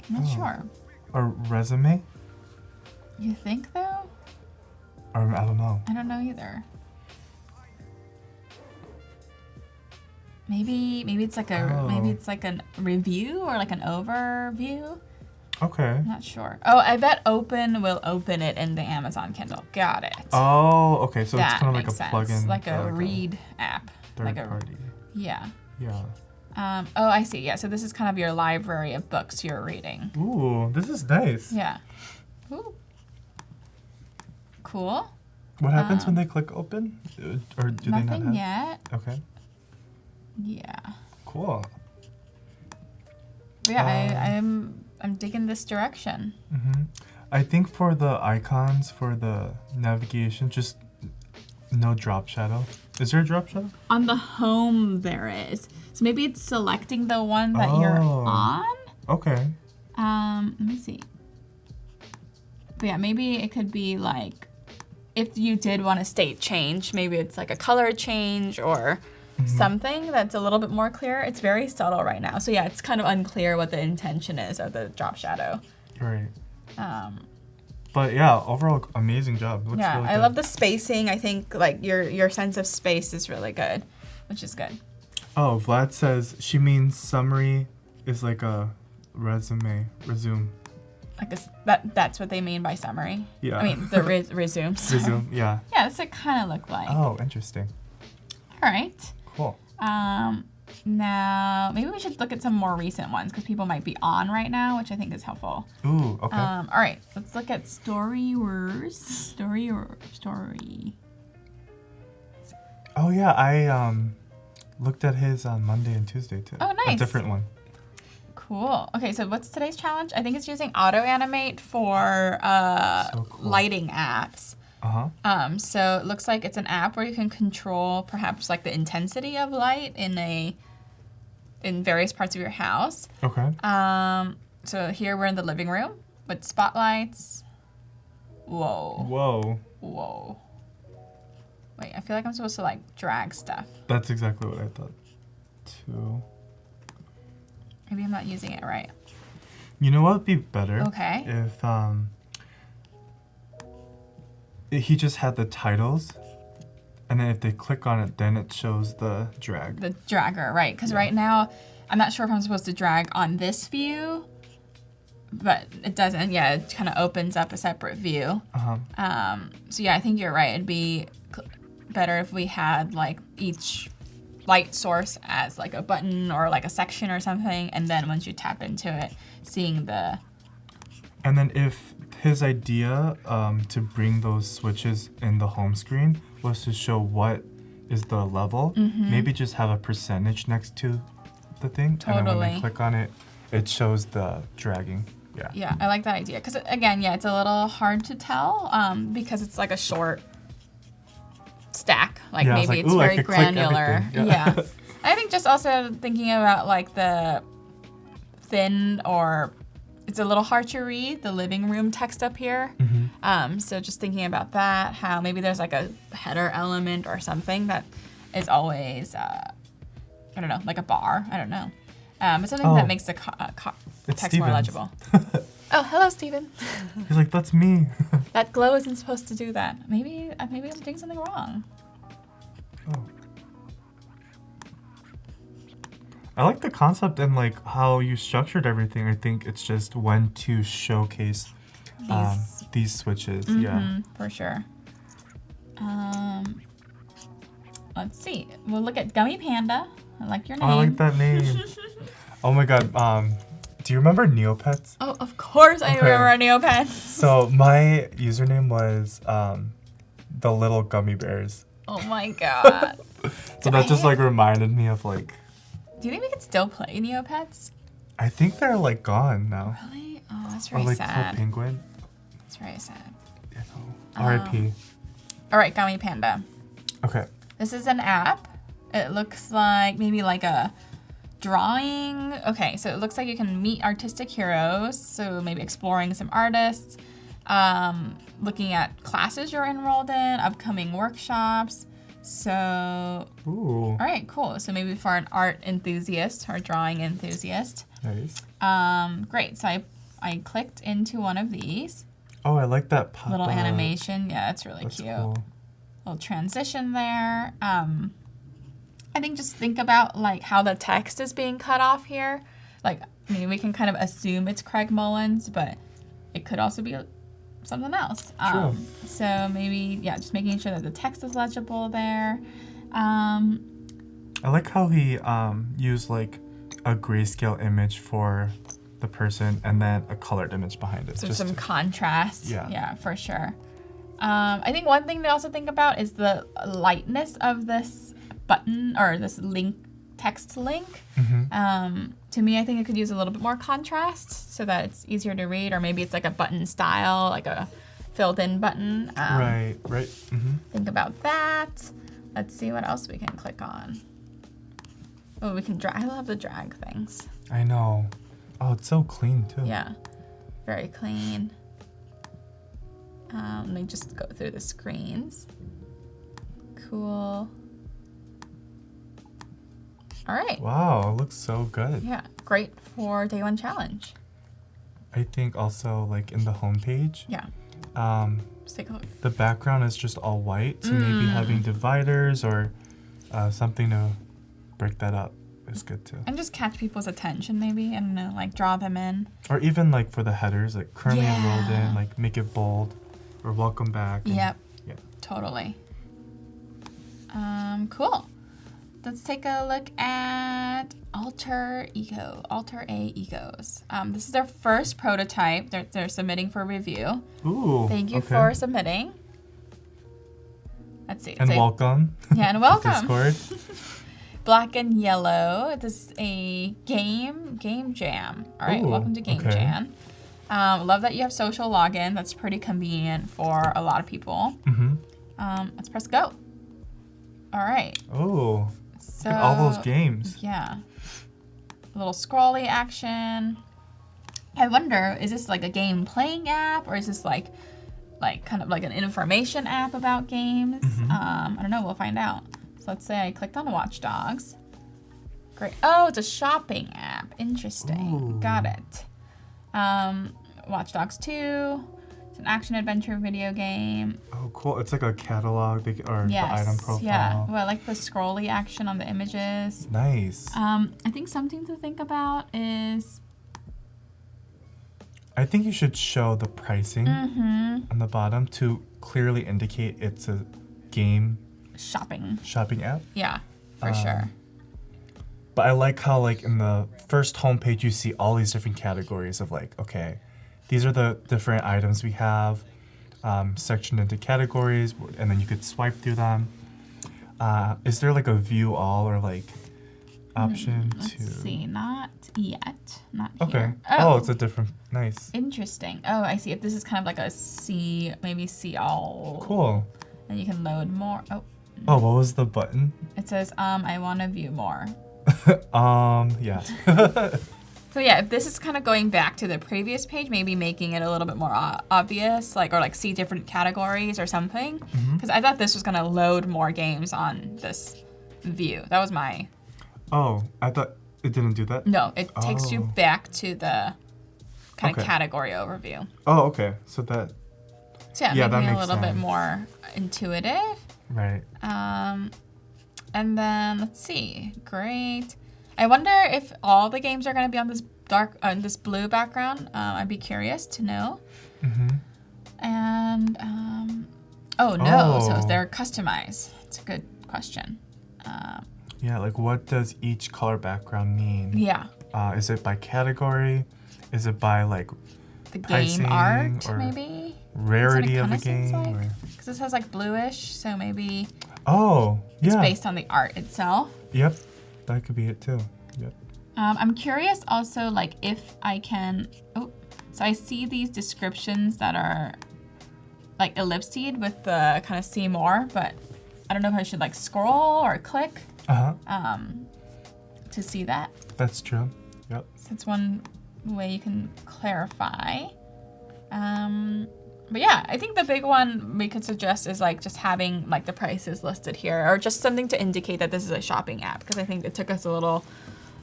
I'm not sure. Or resume? You think though? Or I don't know. I don't know either. Maybe it's like a review or like an overview. Okay. I'm not sure. Oh, I bet open will open it in the Amazon Kindle. Got it. Oh, okay. So that it's kind of like a makes plugin. sense. Like a read app. Third party. Yeah. Yeah. Oh, I see. Yeah. So this is kind of your library of books you're reading. Ooh, this is nice. Yeah. Ooh. Cool. What happens when they click open? Or do they not have? Nothing yet. Okay. Yeah. Cool. Yeah, I'm digging this direction. I think for the icons, for the navigation, just no drop shadow. Is there a drop shadow? On the home there is. So maybe it's selecting the one that you're on. Okay. Let me see. But yeah, maybe it could be like if you did want a state change, maybe it's like a color change or something that's a little bit more clear. It's very subtle right now. So yeah, it's kind of unclear what the intention is of the drop shadow. Right. But yeah, overall amazing job. Looks yeah, really I good. love the spacing. I think like your sense of space is really good, which is good. Oh, Vlad says she means summary is like a resume. Like that's what they mean by summary. Yeah. I mean the resumes. Resume, yeah. Yeah, that's what it kind of looked like. Oh, interesting. All right. Cool. Now maybe we should look at some more recent ones because people might be on right now, which I think is helpful. Ooh, okay. All right, let's look at Story. Oh yeah, I looked at his on Monday and Tuesday too. Oh, nice. A different one. Cool. Okay, so what's today's challenge? I think it's using auto animate for So cool. lighting apps. Uh-huh. So it looks like it's an app where you can control perhaps like the intensity of light in various parts of your house. Okay. So here we're in the living room with spotlights. Whoa. Wait, I feel like I'm supposed to like drag stuff. That's exactly what I thought too. Maybe I'm not using it right. You know what would be better? Okay. If he just had the titles, and then if they click on it, then it shows the drag. The dragger, right? Because right now, I'm not sure if I'm supposed to drag on this view, but it doesn't. Yeah, it kind of opens up a separate view. So yeah, I think you're right. It'd be better if we had like each light source as like a button or like a section or something, and then once you tap into it, seeing the. And then if his idea to bring those switches in the home screen was to show what is the level, maybe just have a percentage next to the thing. Totally. And then when they click on it, it shows the dragging. Yeah. Yeah, I like that idea. Because again, yeah, it's a little hard to tell because it's like a short stack. Like Yeah, maybe it's like, it's ooh, I very could click granular. everything. Yeah. I think just also thinking about like the thin or it's a little hard to read, the living room text up here. So just thinking about that, how maybe there's like a header element or something that is always, I don't know, like a bar. I don't know. But something that makes the text more legible. Oh, hello, Steven. He's like, that's me. That glow isn't supposed to do that. Maybe I'm doing something wrong. Oh. I like the concept and like how you structured everything. I think it's just when to showcase these switches. Yeah, for sure. Let's see. We'll look at Gummy Panda. I like your name. I like that name. Oh my god. Do you remember Neopets? Oh, of course I remember Neopets. So my username was the little gummy bears. Oh my god. So that just like reminded me of like. Do you think we could still play Neopets? I think they're like gone now. Really? Oh, that's Or very like sad. Little Penguin. That's very sad. You know. R.I.P. All right, Gummy Panda. Okay. This is an app It looks like maybe like a drawing. Okay, so it looks like you can meet artistic heroes. So maybe exploring some artists, looking at classes you're enrolled in, upcoming workshops. So, Ooh. All right, cool. So maybe for an art enthusiast or drawing enthusiast. Nice. Great. So I clicked into one of these. Oh, I like that pop Little animation. Yeah, it's really That's cute. cool. Little transition there. I think just think about like how the text is being cut off here. Like, I mean, we can kind of assume it's Craig Mullins, but it could also be something else. True. So maybe, yeah, just making sure that the text is legible there. I like how he used like a grayscale image for the person and then a colored image behind it. So just some contrast. Yeah. Yeah, for sure. I think one thing to also think about is the lightness of this button or this link, text link. To me, I think it could use a little bit more contrast so that it's easier to read, or maybe it's like a button style, like a filled in button. Right. Think about that. Let's see what else we can click on. Oh, we can drag. I love the drag things. I know. Oh, it's so clean too. Yeah, very clean. Let me just go through the screens. Cool. All right. Wow, it looks so good. Yeah, great for day one challenge. I think also like in the homepage, Yeah. Let's take a look. the background is just all white, so maybe having dividers or something to break that up is good too. And just catch people's attention, maybe, and like draw them in. Or even like for the headers, like currently Yeah. enrolled in, like make it bold or welcome back. and- Yep. Yeah. Totally. Cool. Let's take a look at Alter A Egos. This is their first prototype. They're submitting for review. Ooh. Thank you okay. for submitting. Let's see. And Say- welcome. Yeah, and welcome. Discord. Black and Yellow. This is a game jam. All right, Ooh, welcome to Game okay. Jam. Love that you have social login. That's pretty convenient for a lot of people. Let's press go. All right. Oh. So Look at all those games. Yeah. A little scrolly action. I wonder, is this like a game playing app, or is this like kind of like an information app about games? I don't know. We'll find out. So let's say I clicked on Watch Dogs. Great. Oh, it's a shopping app. Interesting. Ooh. Got it. Watch Dogs 2. It's an action adventure video game. Oh, cool. It's like a catalog or Yes. the item profile. Yeah. Well, I like the scrolly action on the images. Nice. I think something to think about is I think you should show the pricing on the bottom to clearly indicate it's a game shopping app. Yeah, for sure. But I like how like in the first homepage you see all these different categories of like, okay, these are the different items we have, sectioned into categories, and then you could swipe through them. Is there like a view all or like option to? Let's see, not yet, not Okay. here. Oh, it's a different. Nice. Interesting. Oh, I see. If this is kind of like a maybe see all. Cool. And you can load more. Oh, Oh, what was the button? it says I want to view more. Yeah. So yeah, if this is kind of going back to the previous page, maybe making it a little bit more obvious, like, or like see different categories or something. Because I thought this was gonna load more games on this view. That was my. Oh, I thought it didn't do that. No, it takes you Oh. back to the kind of Okay. category overview. Oh, okay. So that. So yeah, Yeah, that making it a makes little bit sense. more intuitive. Right. And then let's see. Great. I wonder if all the games are going to be on this this blue background. I'd be curious to know. And oh no, so Oh. they're customized. It's a good question. Yeah, like what does each color background mean? Yeah, Is it by category? Is it by like the game pricing art or maybe. rarity of the Kinda seems game? like. Or... Because this has like bluish, so maybe Oh, it's yeah. based on the art itself. Yep, that could be it too. Yep. I'm curious also, like, if I can. Oh, so I see these descriptions that are like ellipsed with the kind of see more, but I don't know if I should like scroll or click Uh-huh. to see that. That's true. Yep. So it's one way you can clarify. But yeah, I think the big one we could suggest is like just having like the prices listed here, or just something to indicate that this is a shopping app, because I think it took us a little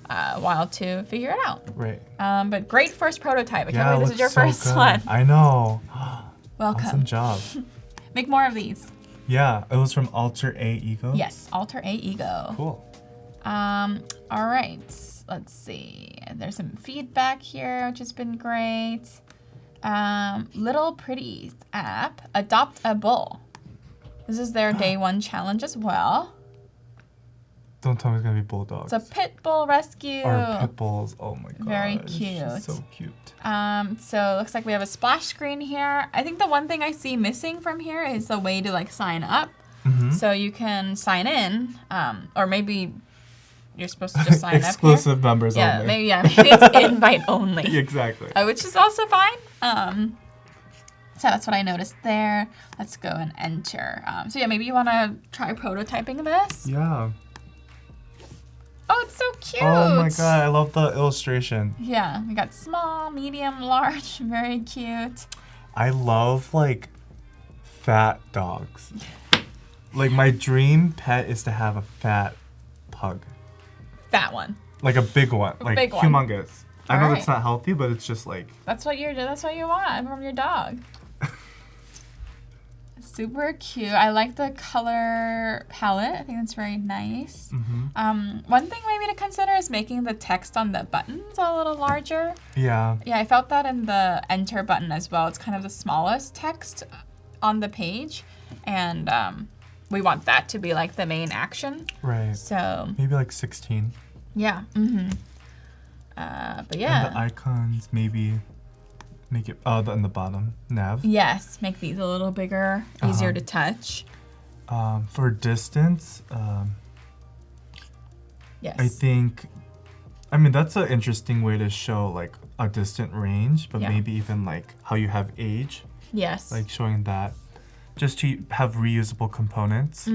while to figure it out. Right. But great first prototype. I can't Yeah, it believe this is your looks so first good. one. I know. Welcome. Awesome job. Make more of these. Yeah, it was from Alter A Ego. Yes, Alter A Ego. Cool. All right, let's see. There's some feedback here, which has been great. Little Pretties app, Adopt a Bull. This is their day one challenge as well. Don't tell me it's gonna be bulldogs. It's a pit bull rescue. Or pit bulls. Oh my god. Very cute. She's so cute. So it looks like we have a splash screen here. I think the one thing I see missing from here is the way to like sign up. Mm-hmm. So you can sign in, or maybe you're supposed to just sign up here. Exclusive members only. Maybe it's invite only. Exactly. Which is also fine. So that's what I noticed there. Let's go and enter. So yeah, maybe you want to try prototyping this. Yeah. Oh, it's so cute. Oh my god, I love the illustration. Yeah, we got small, medium, large. Very cute. I love like fat dogs. Like my dream pet is to have a fat pug. Fat one. Like a big one. Like big one. humongous. I know Alright. that's not healthy, but it's just like That's what you want from your dog. Super cute. I like the color palette. I think that's very nice. One thing maybe to consider is making the text on the buttons a little larger. yeah. Yeah, I felt that in the enter button as well. It's kind of the smallest text on the page, and we want that to be like the main action. Right. So Maybe like 16. yeah. But yeah. And the icons maybe make it in the bottom nav. Yes, make these a little bigger, easier to touch. For distance, Yes. I think, I mean, that's an interesting way to show like a distant range, but Yeah. maybe even like how you have age, Yes. like showing that, just to have reusable components.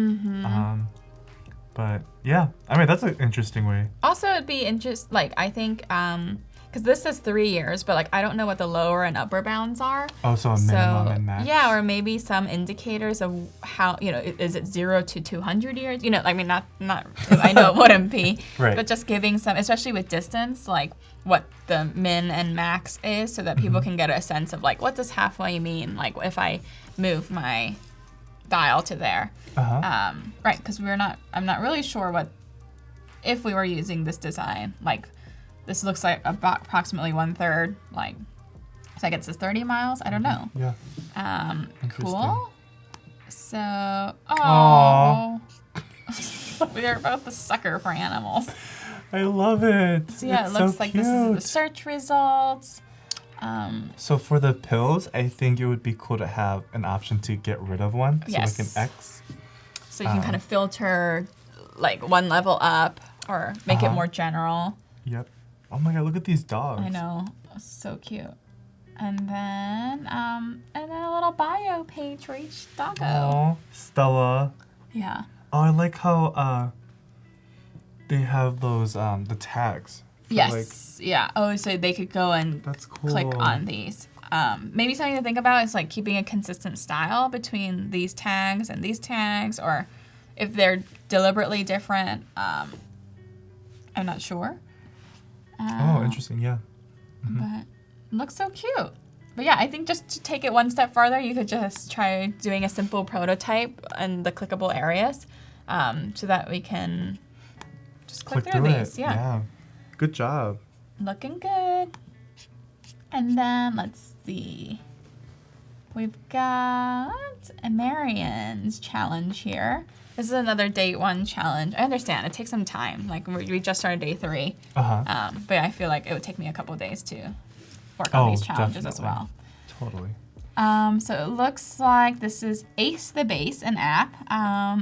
But yeah, I mean, that's an interesting way. Also, it'd be I think, because this says 3 years, but like I don't know what the lower and upper bounds are. Oh, so a minimum and max. Yeah, or maybe some indicators of how, is it 0 to 200 years? I mean, not. I know it wouldn't be, Right. but just giving some, especially with distance, like what the min and max is, so that people can get a sense of like what does halfway mean, like if I move my dial to there. Right, because I'm not really sure if we were using this design, like this looks like about approximately 1/3, like, so I guess it's 30 miles, I don't know. Yeah. Cool. So, Aw. we are both the sucker for animals. I love it. So yeah, It's it looks so like cute. this is the search results. So for the pills, I think it would be cool to have an option to get rid of one. So Yes. like an X. So you can kind of filter like one level up or make it more general. Yep. Oh my god, look at these dogs. I know, so cute. And then a little bio page for each doggo. Oh, Stella. Yeah. Oh, I like how they have those the tags. for, Yes. Yeah. Oh, so they could go and That's cool. click on these. Maybe something to think about is like keeping a consistent style between these tags and these tags, or if they're deliberately different. I'm not sure. Oh, interesting. Yeah. But it looks so cute. But yeah, I think just to take it one step farther, you could just try doing a simple prototype in the clickable areas, so that we can just click through these. Yeah. Good job. Looking good. And then let's see. We've got a Marian's challenge here. This is another day one challenge. I understand it takes some time. Like we just started day 3. But I feel like it would take me a couple of days to work on these challenges as well. Totally. So it looks like this is Ace the Bass, an app.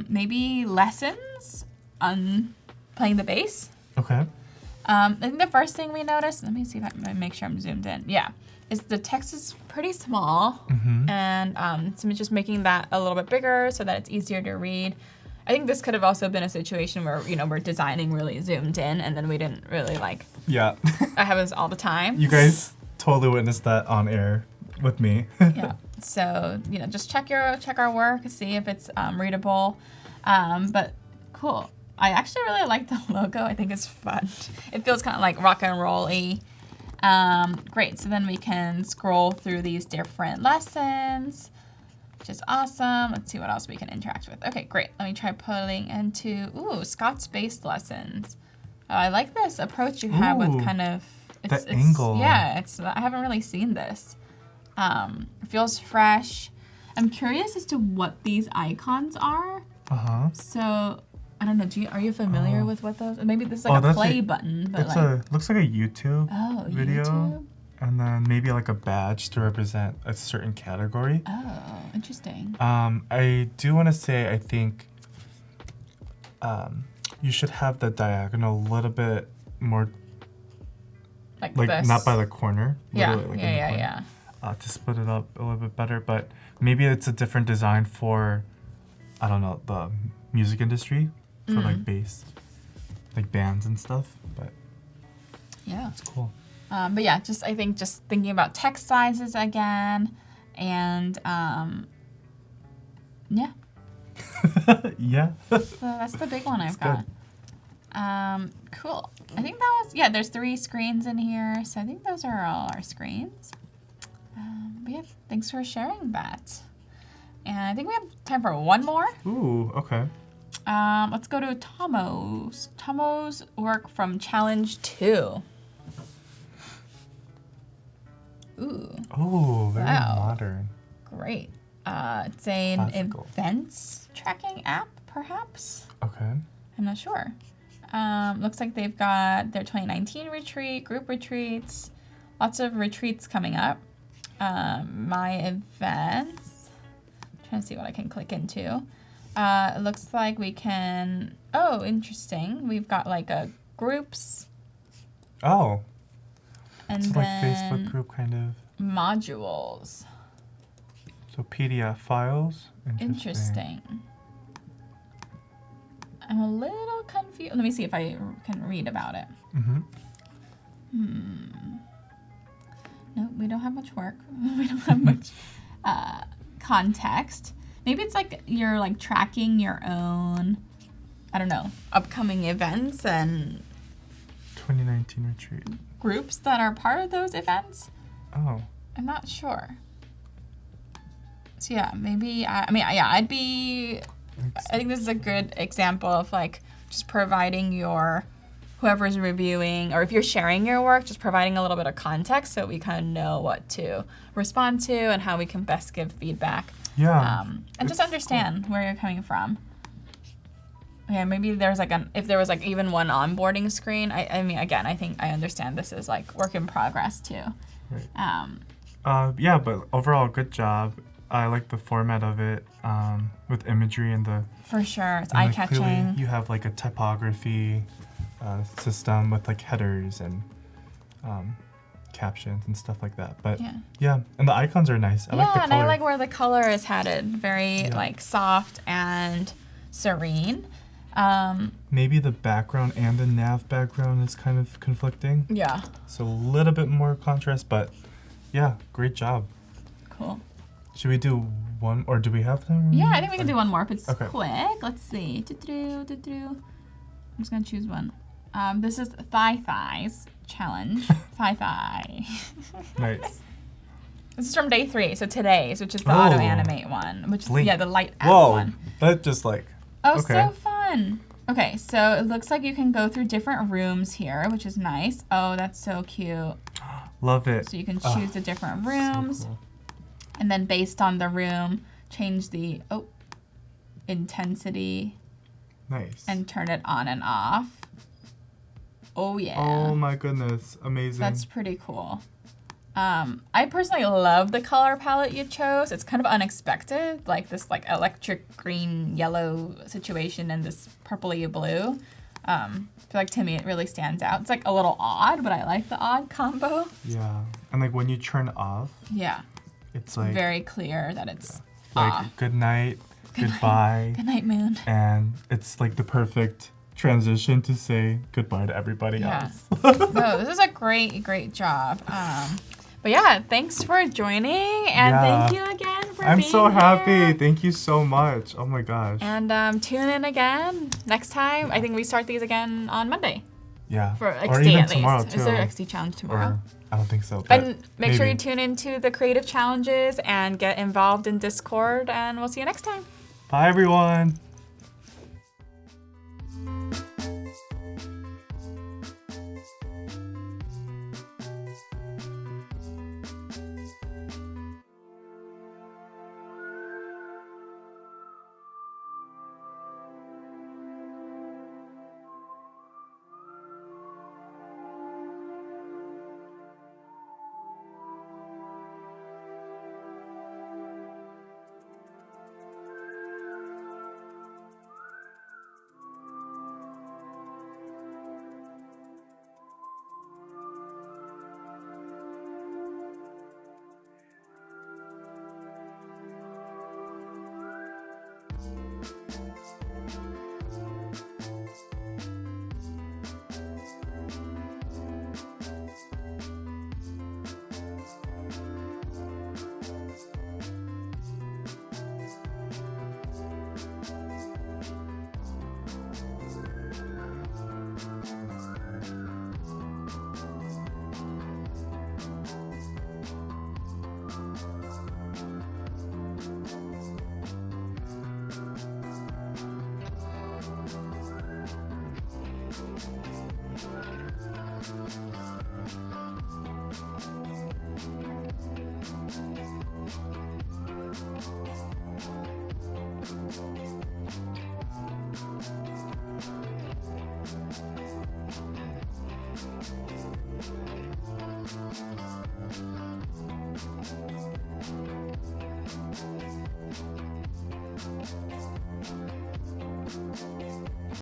Maybe lessons on playing the bass. Okay. I think the first thing we noticed, let me see if I can make sure I'm zoomed in. Yeah, is the text is pretty small, and so I'm just making that a little bit bigger so that it's easier to read. I think this could have also been a situation where, we're designing really zoomed in and then we didn't really Yeah. that happens all the time. You guys totally witnessed that on air with me. Yeah. So, just check our work, see if it's readable. But cool. I actually really like the logo. I think it's fun. It feels kind of like rock and roll-y. Great. So then we can scroll through these different lessons, which is awesome. Let's see what else we can interact with. Okay, great. Let me try pulling into, Scots-based lessons. Oh, I like this approach you have with kind of... It's angle. Yeah, I haven't really seen this. It feels fresh. I'm curious as to what these icons are. Uh-huh. So, I don't know. Are you familiar with what those? Maybe this is like a play button. But looks like a YouTube video. YouTube? And then maybe like a badge to represent a certain category. Oh, interesting. I do want to say I think you should have the diagonal a little bit more like this. Not by the corner. Yeah, yeah. To split it up a little bit better, but maybe it's a different design for, I don't know, the music industry for like bass, like bands and stuff. But yeah, it's cool. But yeah, I think thinking about text sizes again, and yeah. Yeah. That's the big one I've got. Cool. I think that was, there's 3 screens in here, so I think those are all our screens. But yeah, thanks for sharing that. And I think we have time for one more. Ooh, okay. Let's go to Tomo's. Tomo's work from Challenge 2. Ooh. Oh, very Wow. modern. Great. It's an Classical. events tracking app, perhaps? Okay. I'm not sure. Looks like they've got their 2019 retreat, group retreats, lots of retreats coming up. My events. I'm trying to see what I can click into. It looks like we can. Oh, interesting. We've got like a groups. Oh. And so then like Facebook group kind of. modules. So PDF files. Interesting. I'm a little confused. Let me see if I can read about it. No, we don't have much work. We don't have much context. Maybe it's like you're like tracking your own, I don't know, upcoming events and 2019 retreat. groups that are part of those events. Oh. I'm not sure. So yeah, maybe, I think this is a good example of like just providing whoever's reviewing, or if you're sharing your work, just providing a little bit of context so we kind of know what to respond to and how we can best give feedback. Yeah. And just understand where you're coming from. Yeah, maybe there's like if there was like even one onboarding screen. I mean, again, I think I understand this is like work in progress too. Right. Yeah, but overall, good job. I like the format of it, with imagery and the. For sure, it's like, eye-catching. clearly you have like a typography system with like headers and captions and stuff like that. But yeah, and the icons are nice. I like the color. And I like where the color is headed. Very like soft and serene. Maybe the background and the nav background is kind of conflicting. Yeah. So a little bit more contrast, but yeah, great job. Cool. Should we do one, or do we have them? Yeah, I think we can do one more if it's okay. quick. Let's see. I'm just gonna choose one. This is Thighs challenge. Thigh. Nice. This is from day 3, so today's, which is the auto animate one, which is the light app one. That just like. Oh, okay. so fun. Okay, so it looks like you can go through different rooms here, which is nice. Oh, that's so cute. Love it. So you can choose the different rooms. So cool. And then based on the room, change the intensity. Nice. And turn it on and off. Oh, yeah. Oh, my goodness. Amazing. That's pretty cool. I personally love the color palette you chose. It's kind of unexpected, like this like electric green yellow situation and this purpley blue. I feel like to me it really stands out. It's like a little odd, but I like the odd combo. Yeah, and like when you turn off. Yeah. It's like very clear that it's like off. good night, goodbye. Good night, Moon. And it's like the perfect transition to say goodbye to everybody Yeah. else. No, this is a great job. But yeah, thanks for joining, and thank you again for being I'm so happy. here. Thank you so much. Oh my gosh. And tune in again next time. I think we start these again on Monday. Yeah. For XD or even at tomorrow least. too. Is there XD challenge tomorrow? Or, I don't think so. But And make sure you maybe. tune into the creative challenges and get involved in Discord, and we'll see you next time. Bye everyone.